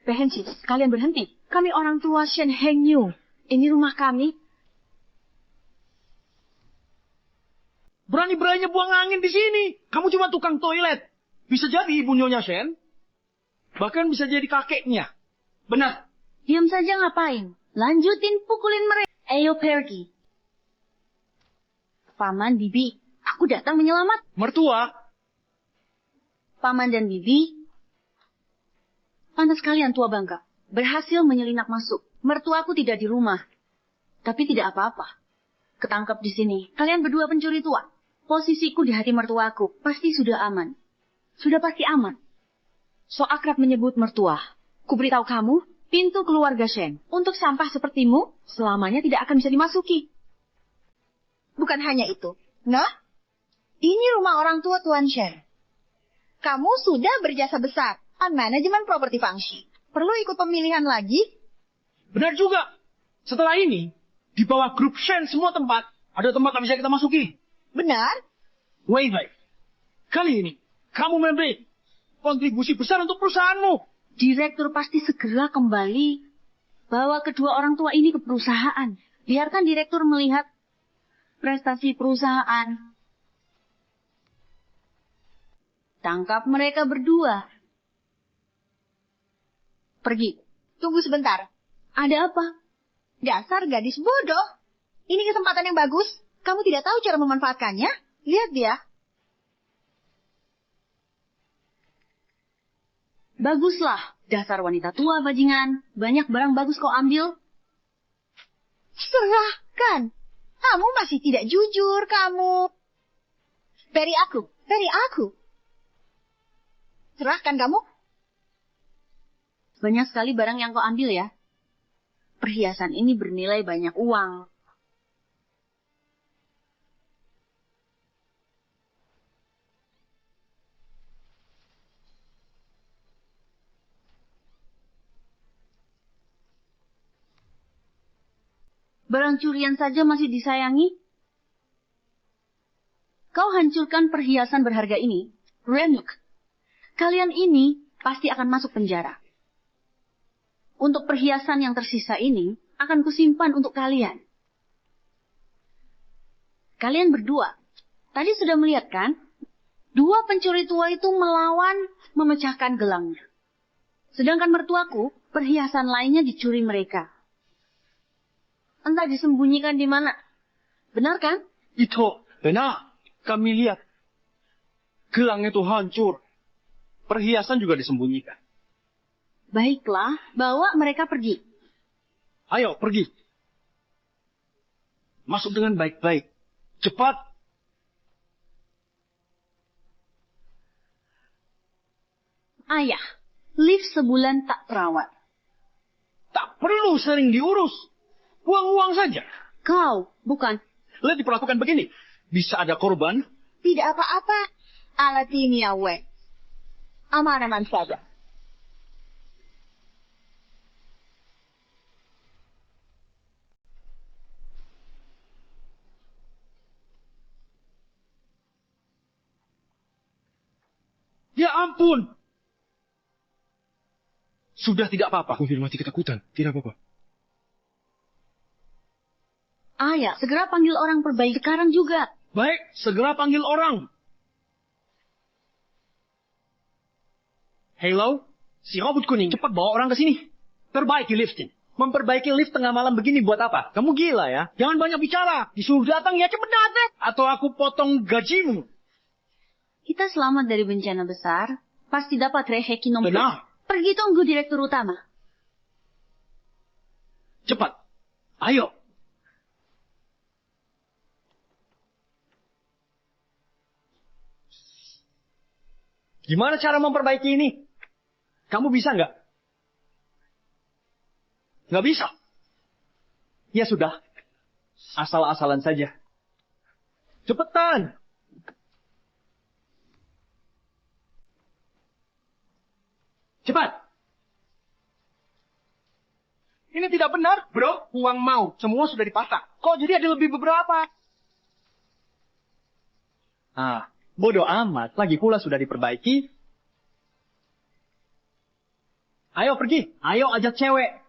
Berhenti. Kalian berhenti. Kami orang tua Shen Hengyu. Ini rumah kami. Berani-beraninya buang angin di sini. Kamu cuma tukang toilet. Bisa jadi ibu Nyonya Shen. Bahkan bisa jadi kakeknya. Benar. Diam saja ngapain? Lanjutin pukulin mereka. Ayo pergi. Paman, Bibi, aku datang menyelamat. Mertua. Paman dan Bibi, pantas kalian tua bangka. Berhasil menyelinap masuk. Mertuaku tidak di rumah. Tapi tidak apa-apa. Ketangkap di sini. Kalian berdua pencuri tua. Posisiku di hati mertuaku pasti sudah aman. Sudah pasti aman. So akrab menyebut mertua. Ku beritahu kamu, pintu keluarga Shen untuk sampah sepertimu selamanya tidak akan bisa dimasuki. Bukan hanya itu. Nah, ini rumah orang tua Tuan Shen. Kamu sudah berjasa besar on manajemen properti Fangxi. Perlu ikut pemilihan lagi? Benar juga. Setelah ini, di bawah grup Shen semua tempat, ada tempat yang bisa kita masuki. Benar. Wei. Kali ini, kamu memberi kontribusi besar untuk perusahaanmu. Direktur pasti segera kembali. Bawa kedua orang tua ini ke perusahaan. Biarkan direktur melihat prestasi perusahaan. Tangkap mereka berdua. Pergi. Tunggu sebentar. Ada apa? Dasar gadis bodoh. Ini kesempatan yang bagus. Kamu tidak tahu cara memanfaatkannya? Lihat dia. Baguslah. Dasar wanita tua, bajingan. Banyak barang bagus kau ambil. Serahkan. Kamu masih tidak jujur, kamu. Beri aku. Serahkan kamu. Banyak sekali barang yang kau ambil ya. Perhiasan ini bernilai banyak uang. Barang curian saja masih disayangi. Kau hancurkan perhiasan berharga ini, Renuk. Kalian ini pasti akan masuk penjara. Untuk perhiasan yang tersisa ini, akan kusimpan untuk kalian. Kalian berdua, tadi sudah melihat kan? Dua pencuri tua itu melawan, memecahkan gelangnya. Sedangkan mertuaku, perhiasan lainnya dicuri mereka. Entah disembunyikan di mana. Benar kan? Itu benar. Kami lihat. Gelang itu hancur. Perhiasan juga disembunyikan. Baiklah, bawa mereka pergi. Ayo, pergi. Masuk dengan baik-baik. Cepat. Ayah, lift sebulan tak terawat. Tak perlu sering diurus. Buang-buang saja. Kau, bukan. Lihat diperlakukan begini. Bisa ada korban. Tidak apa-apa. Alat ini awe. Aman-aman saja. Ya ampun. Sudah tidak apa-apa. Aku mati ketakutan. Tidak apa-apa. Ayah, segera panggil orang perbaiki sekarang juga. Baik, segera panggil orang. Halo, si robot kuning, cepat bawa orang ke sini. Perbaiki liftin. Memperbaiki lift tengah malam begini buat apa? Kamu gila ya? Jangan banyak bicara. Disuruh datang ya cepat datang. Atau aku potong gajimu. Kita selamat dari bencana besar. Pasti dapat reheki nomor. Benar. Pergi tunggu direktur utama. Cepat. Ayo. Gimana cara memperbaiki ini? Kamu bisa nggak? Nggak bisa. Ya sudah. Asal-asalan saja. Cepetan. Cepat. Ini tidak benar, bro. Uang mau. Semua sudah dipatah. Kok jadi ada lebih beberapa? Ah, bodoh amat. Lagi pula sudah diperbaiki. Ayo pergi. Ayo ajak cewek.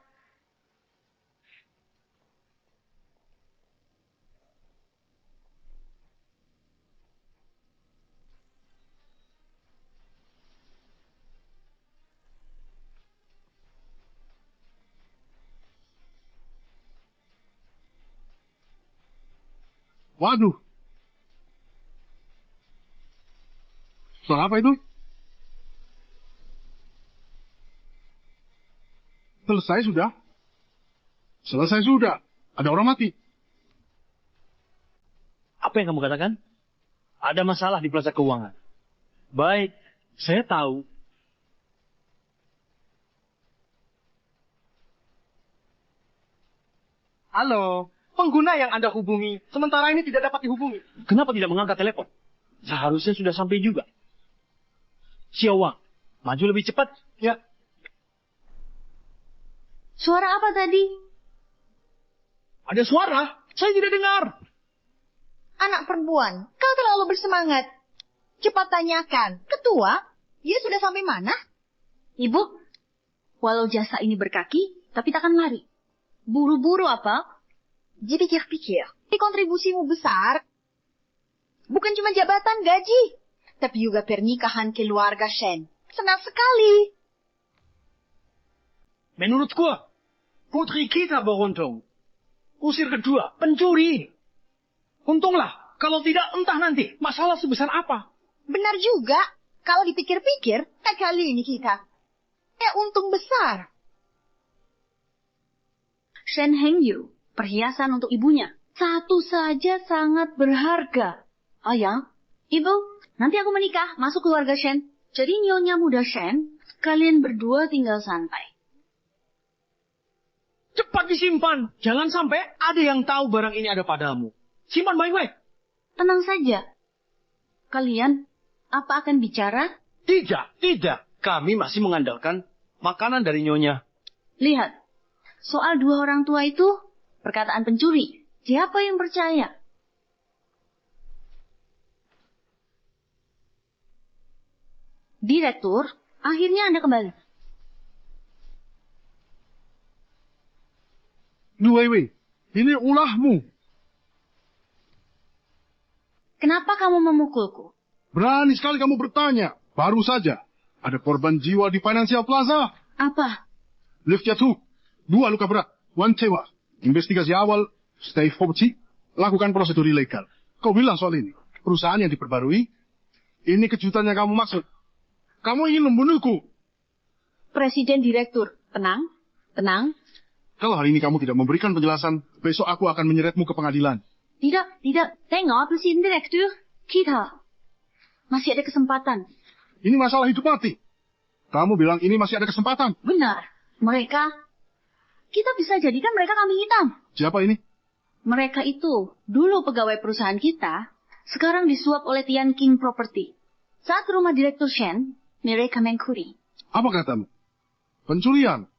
Waduh. Soal apa itu? Selesai sudah. Selesai sudah. Ada orang mati. Apa yang kamu katakan? Ada masalah di Plaza Keuangan. Baik, saya tahu. Halo, pengguna yang Anda hubungi, sementara ini tidak dapat dihubungi. Kenapa tidak mengangkat telepon? Seharusnya sudah sampai juga. Xiaowang, maju lebih cepat. Ya. Suara apa tadi? Ada suara? Saya tidak dengar. Anak perempuan, kau terlalu bersemangat. Cepat tanyakan. Ketua, dia sudah sampai mana? Ibu, walau jasa ini berkaki, tapi takkan lari. Buru-buru apa? Dipikir-pikir, di kontribusimu besar. Bukan cuma jabatan gaji, tapi juga pernikahan keluarga Shen. Senang sekali. Menurutku, putri kita beruntung. Usir kedua, pencuri. Untunglah, kalau tidak entah nanti masalah sebesar apa. Benar juga, kalau dipikir-pikir, tak kali ini kita. Untung besar. Shen Hengyu, perhiasan untuk ibunya. Satu saja sangat berharga. Ayah, ibu, nanti aku menikah, masuk keluarga Shen. Jadi nyonya muda Shen, kalian berdua tinggal santai. Cepat disimpan. Jangan sampai ada yang tahu barang ini ada padamu. Simpan baik-baik. Tenang saja. Kalian, apa akan bicara? Tidak. Kami masih mengandalkan makanan dari nyonya. Lihat, soal dua orang tua itu, Perkataan pencuri, siapa yang percaya? Direktur, akhirnya Anda kembali. Wei, ini ulahmu. Kenapa kamu memukulku? Berani sekali kamu bertanya. Baru saja ada korban jiwa di Financial Plaza. Apa? Lift jatuh. 2 luka berat. 1 tewas. Investigasi awal, stay forward, lakukan prosedur ilegal. Kau bilang soal ini. Perusahaan yang diperbarui. Ini kejutan yang kamu maksud. Kamu ingin membunuhku. Presiden Direktur, tenang, tenang. Kalau hari ini kamu tidak memberikan penjelasan, besok aku akan menyeretmu ke pengadilan. Tidak. Tengok, Presiden Direktur. Kita masih ada kesempatan. Ini masalah hidup mati. Kamu bilang ini masih ada kesempatan. Benar. Kita bisa jadikan mereka kambing hitam. Siapa ini? Mereka itu dulu pegawai perusahaan kita, sekarang disuap oleh Tian King Property. Saat rumah Direktur Shen, mereka mencuri. Apa katamu? Pencurian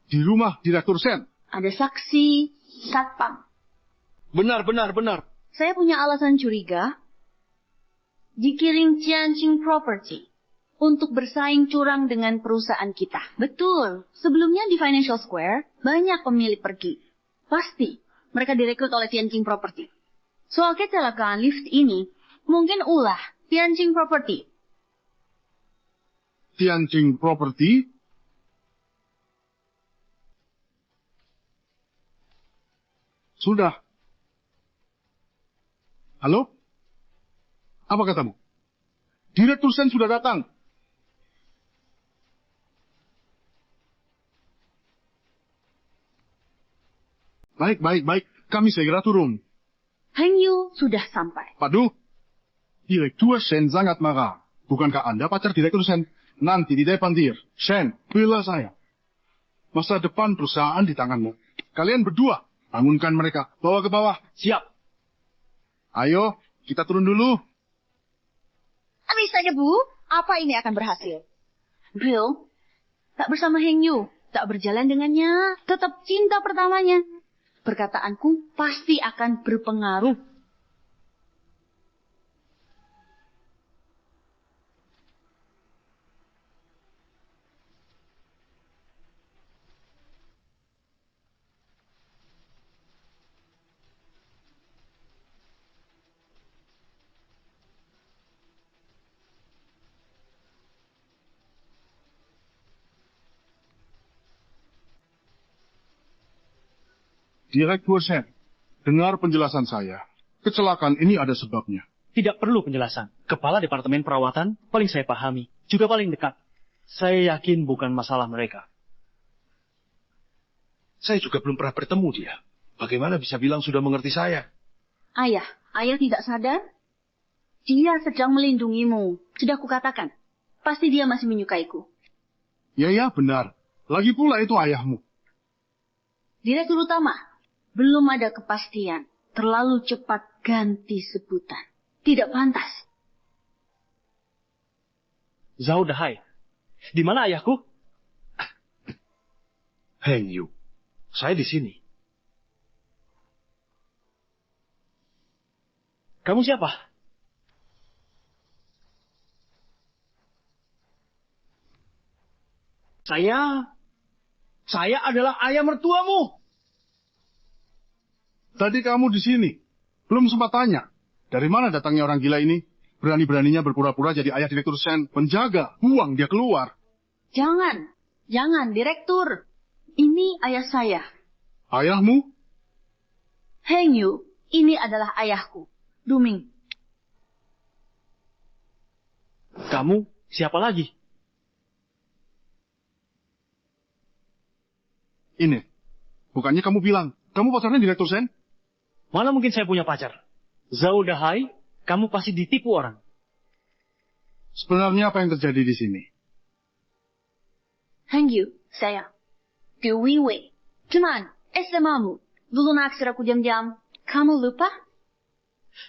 di rumah Direktur Shen. Ada saksi, satpam. Benar. Saya punya alasan curiga. Dikirim Tianjin Property untuk bersaing curang dengan perusahaan kita. Betul. Sebelumnya di Financial Square, banyak pemilik pergi. Pasti mereka direkrut oleh Tianjin Property. Soal kecelakaan lift ini, mungkin ulah Tianjin Property. Tianjin Property? Sudah. Halo? Apa katamu? Direktur Shen sudah datang. Baik. Kami segera turun. Heng Yu sudah sampai. Padu, Direktur Shen sangat marah. Bukankah Anda pacar Direktur Shen? Nanti di depan dia. Shen, bela saya. Masa depan perusahaan di tanganmu. Kalian berdua, bangunkan mereka. Bawa ke bawah. Siap. Ayo, kita turun dulu. Bisa aja, Bu. Apa ini akan berhasil? Bill, tak bersama Heng Yu, tak berjalan dengannya, tetap cinta pertamanya. Perkataanku pasti akan berpengaruh. Direktur Shen, dengar penjelasan saya. Kecelakaan ini ada sebabnya. Tidak perlu penjelasan. Kepala Departemen Perawatan paling saya pahami, juga paling dekat. Saya yakin bukan masalah mereka. Saya juga belum pernah bertemu dia. Bagaimana bisa bilang sudah mengerti saya? Ayah tidak sadar? Dia sedang melindungimu. Sudah kukatakan, pasti dia masih menyukaiku. Ya, benar. Lagi pula itu ayahmu. Direktur utama, belum ada kepastian. Terlalu cepat ganti sebutan. Tidak pantas. Zhao Dahai, di mana ayahku? Heng Yu, saya di sini. Kamu siapa? Saya adalah ayah mertuamu. Tadi kamu di sini. Belum sempat tanya. Dari mana datangnya orang gila ini? Berani-beraninya berpura-pura jadi ayah Direktur Shen. Penjaga, buang dia keluar. Jangan, Direktur. Ini ayah saya. Ayahmu? Heng Yu, ini adalah ayahku. Duming. Kamu siapa lagi? Ini. Bukannya kamu bilang, kamu pacarnya Direktur Shen? Mana mungkin saya punya pacar? Zhao Dahai, kamu pasti ditipu orang. Sebenarnya apa yang terjadi di sini? Heng Yu, saya. Ke Wei. Teman, SMA-mu. Dulu naksir aku diam-diam. Kamu lupa?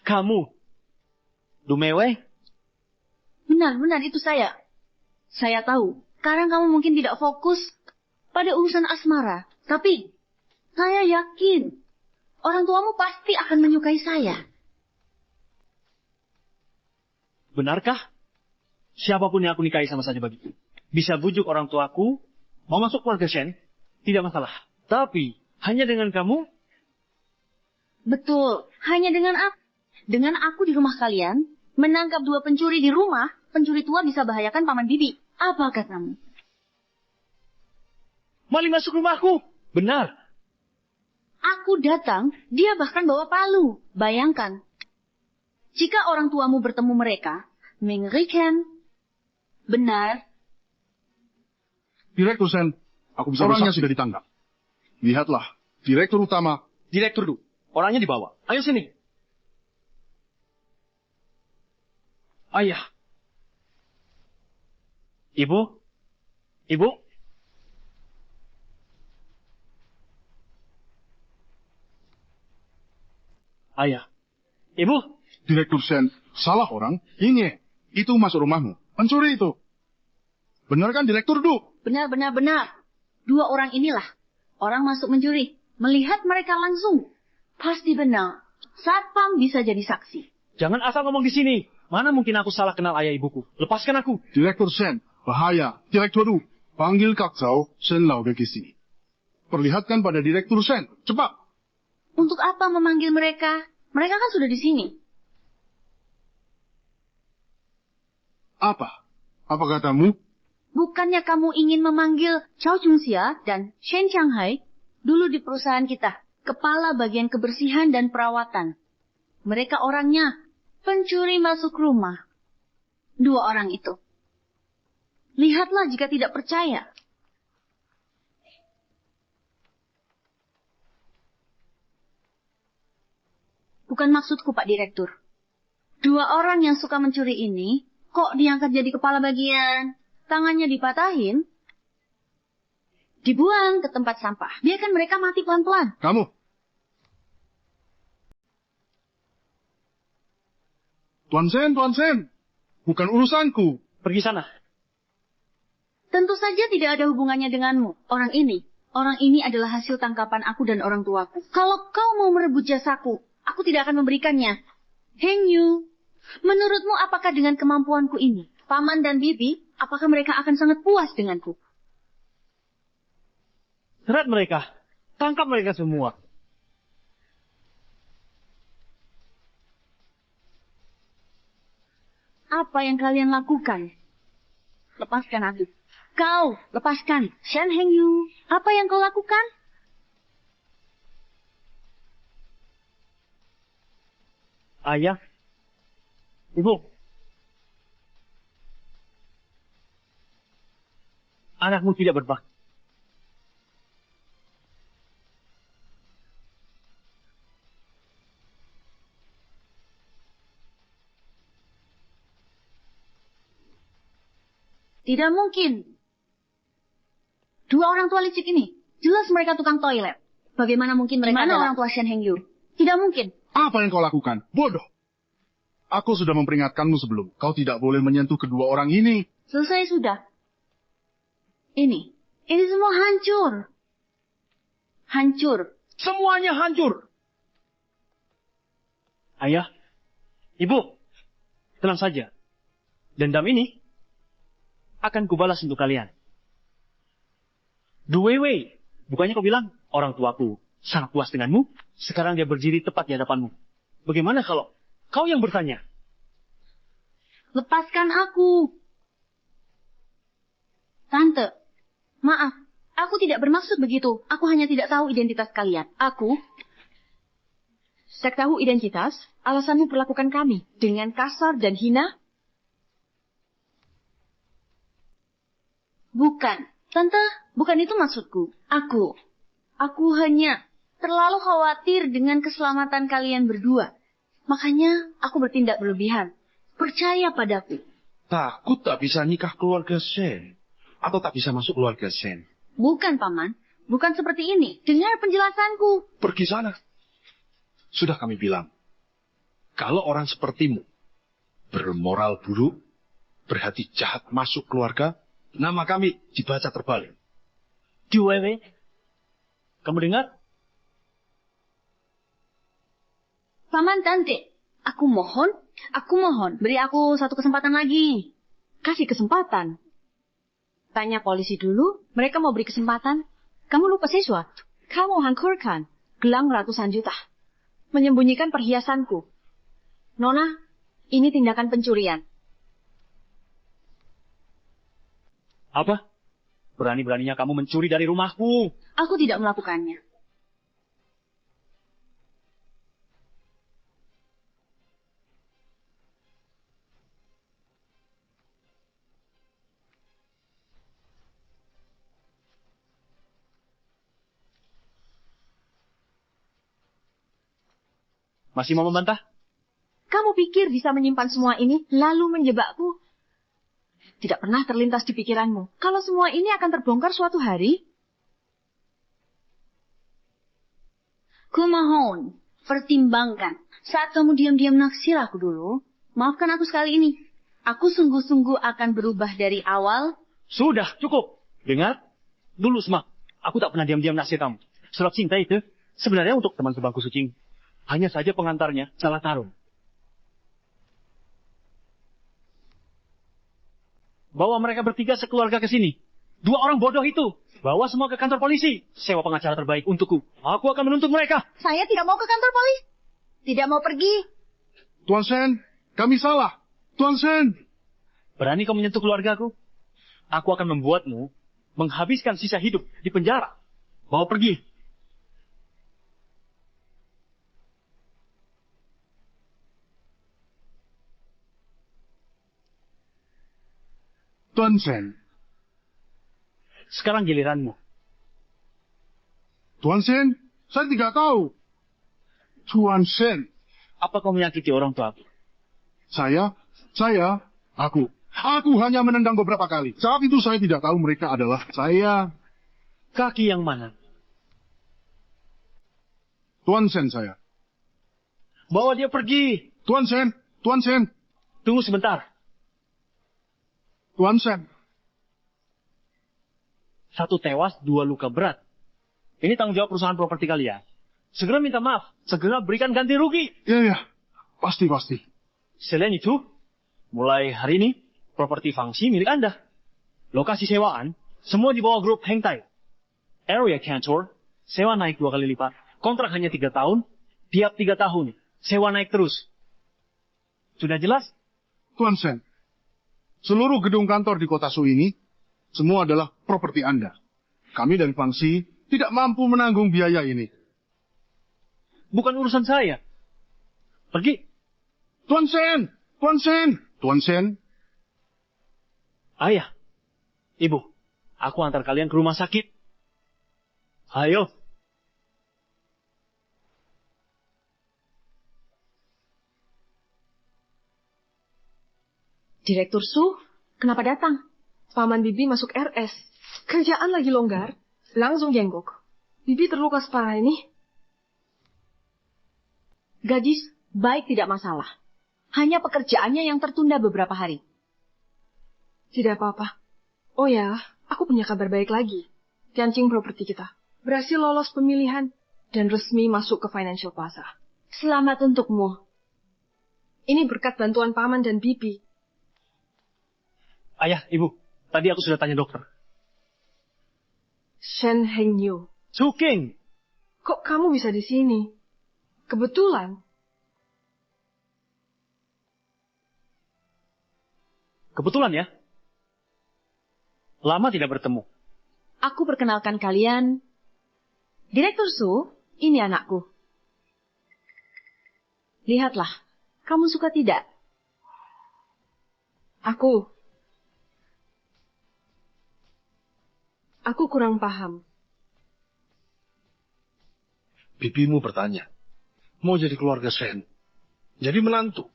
Kamu? Dumewe? Benar, itu saya. Saya tahu. Sekarang kamu mungkin tidak fokus pada urusan asmara. Tapi, saya yakin Orang tuamu pasti akan menyukai saya. Benarkah? Siapapun yang aku nikahi sama saja bagiku. Bisa bujuk orang tuaku, mau masuk keluarga Shen, tidak masalah. Tapi, hanya dengan kamu? Betul, hanya dengan aku. Dengan aku di rumah kalian, menangkap 2 pencuri di rumah, pencuri tua bisa bahayakan Paman Bibi. Apa katamu? Maling masuk rumahku. Benar. Aku datang, dia bahkan bawa palu. Bayangkan. Jika orang tuamu bertemu mereka, mengerikan. Benar. Direktur Shen, aku bisa orangnya bersaksi. sudah ditangkap. Lihatlah, direktur utama. Direktur Du, orangnya dibawa. Ayo sini. Ayah. Ibu? Ibu? Ayah. Ibu? Direktur Shen, salah orang? Ini, itu masuk rumahmu. Pencuri itu. Benar kan, Direktur Du? Benar. 2 orang inilah. Orang masuk mencuri. Melihat mereka langsung. Pasti benar. Satpam bisa jadi saksi. Jangan asal ngomong di sini. Mana mungkin aku salah kenal ayah ibuku. Lepaskan aku. Direktur Shen, bahaya. Direktur Du, panggil Kak Zhao, Shen Lao ke sini. Perlihatkan pada Direktur Shen. Cepat. Untuk apa memanggil mereka? Mereka kan sudah di sini. Apa? Apa katamu? Bukannya kamu ingin memanggil Chao Chungxia dan Shen Shanghai dulu di perusahaan kita, kepala bagian kebersihan dan perawatan. Mereka orangnya pencuri masuk rumah. 2 orang itu. Lihatlah jika tidak percaya. Bukan maksudku, Pak Direktur. 2 orang yang suka mencuri ini, kok diangkat jadi kepala bagian? Tangannya dipatahin, dibuang ke tempat sampah. Biarkan mereka mati pelan-pelan. Kamu. Tuan Shen. Bukan urusanku. Pergi sana. Tentu saja tidak ada hubungannya denganmu. Orang ini adalah hasil tangkapan aku dan orang tuaku. Kalau kau mau merebut jasaku, aku tidak akan memberikannya. Heng Yu, menurutmu apakah dengan kemampuanku ini, Paman dan Bibi, apakah mereka akan sangat puas denganku? Seret mereka. Tangkap mereka semua. Apa yang kalian lakukan? Lepaskan aku. Kau, lepaskan. Shen Heng Yu, apa yang kau lakukan? Ayah. Ibu. Anakmu tidak berbakti. Tidak mungkin. 2 orang tua licik ini, jelas mereka tukang toilet. Bagaimana mungkin mereka adalah orang tua Shen Heng Yu? Tidak mungkin. Apa yang kau lakukan? Bodoh. Aku sudah memperingatkanmu sebelum. Kau tidak boleh menyentuh kedua orang ini. Selesai sudah. Ini semua hancur. Hancur. Semuanya hancur. Ayah, ibu, tenang saja. Dendam ini akan kubalas untuk kalian. Du Weiwei, bukannya kau bilang orang tuaku sangat puas denganmu? Sekarang dia berdiri tepat di hadapanmu. Bagaimana kalau kau yang bertanya? Lepaskan aku. Tante, maaf. Aku tidak bermaksud begitu. Aku hanya tidak tahu identitas kalian. Saya tahu identitas, alasanmu perlakukan kami dengan kasar dan hina. Bukan. Tante, bukan itu maksudku. Aku hanya terlalu khawatir dengan keselamatan kalian berdua. Makanya aku bertindak berlebihan. Percaya padaku. Takut tak bisa nikah keluarga Shen. Atau tak bisa masuk keluarga Shen. Bukan, Paman. Bukan seperti ini. Dengar penjelasanku. Pergi sana. Sudah kami bilang. Kalau orang sepertimu bermoral buruk, berhati jahat masuk keluarga, nama kami dibaca terbalik. Du Weiwei, kamu dengar? Paman Tante, aku mohon, beri aku satu kesempatan lagi. Kasih kesempatan. Tanya polisi dulu, mereka mau beri kesempatan. Kamu lupa sesuatu. Kamu hancurkan gelang ratusan juta. Menyembunyikan perhiasanku. Nona, ini tindakan pencurian. Apa? Berani-beraninya kamu mencuri dari rumahku. Aku tidak melakukannya. Masih mau membantah? Kamu pikir bisa menyimpan semua ini, lalu menjebakku? Tidak pernah terlintas di pikiranmu, kalau semua ini akan terbongkar suatu hari? Kumohon, pertimbangkan. Saat kamu diam-diam naksir aku dulu, maafkan aku sekali ini. Aku sungguh-sungguh akan berubah dari awal. Sudah, cukup. Dengar, dulu Semak, aku tak pernah diam-diam naksir kamu. Surat cinta itu sebenarnya untuk teman sebangku Sucing. Hanya saja pengantarnya salah taruh. Bawa mereka bertiga sekeluarga ke sini. 2 orang bodoh itu. Bawa semua ke kantor polisi. Sewa pengacara terbaik untukku. Aku akan menuntut mereka. Saya tidak mau ke kantor polisi. Tidak mau pergi. Tuan Shen, kami salah. Tuan Shen. Berani kau menyentuh keluargaku? Aku akan membuatmu menghabiskan sisa hidup di penjara. Bawa pergi. Tuan Shen. Sekarang giliranmu. Tuan Shen, saya tidak tahu. Tuan Shen. Apa kau menyakiti orang tua aku? Aku hanya menendang beberapa kali. Saat itu saya tidak tahu mereka adalah saya. Kaki yang mana? Tuan Shen saya. Bawa dia pergi. Tuan Shen. Tunggu sebentar. Tuan Shen. 1 tewas, 2 luka berat. Ini tanggung jawab perusahaan properti kalian. Segera minta maaf. Segera berikan ganti rugi. Iya. Pasti. Selain itu, mulai hari ini, properti Fangxi milik Anda. Lokasi sewaan, semua di bawah grup Heng Tai. Area kantor, sewa naik 2 kali lipat. Kontrak hanya 3 tahun. Tiap 3 tahun, sewa naik terus. Sudah jelas? Tuan Shen. Seluruh gedung kantor di kota Su ini, semua adalah properti Anda. Kami dari Fangxi tidak mampu menanggung biaya ini. Bukan urusan saya. Pergi. Tuan Shen. Ayah, Ibu, aku antar kalian ke rumah sakit. Ayo. Direktur Su, kenapa datang? Paman Bibi masuk RS. Kerjaan lagi longgar, langsung jenguk. Bibi terluka separah ini. Gadis, baik tidak masalah. Hanya pekerjaannya yang tertunda beberapa hari. Tidak apa-apa. Oh ya, aku punya kabar baik lagi. Tianqing properti kita berhasil lolos pemilihan dan resmi masuk ke Financial Plaza. Selamat untukmu. Ini berkat bantuan Paman dan Bibi. Ayah, Ibu, tadi aku sudah tanya dokter. Shen Hengyu. Suking. Kok kamu bisa di sini? Kebetulan. Kebetulan ya. Lama tidak bertemu. Aku perkenalkan kalian. Direktur Su, ini anakku. Lihatlah, kamu suka tidak? Aku kurang paham. Bibimu bertanya, mau jadi keluarga Shen, jadi menantu.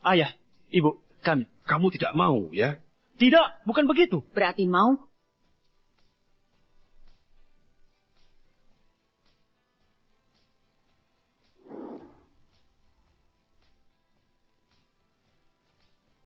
Ayah, Ibu, kami. Kamu tidak mau, ya? Tidak, bukan begitu. Berarti mau?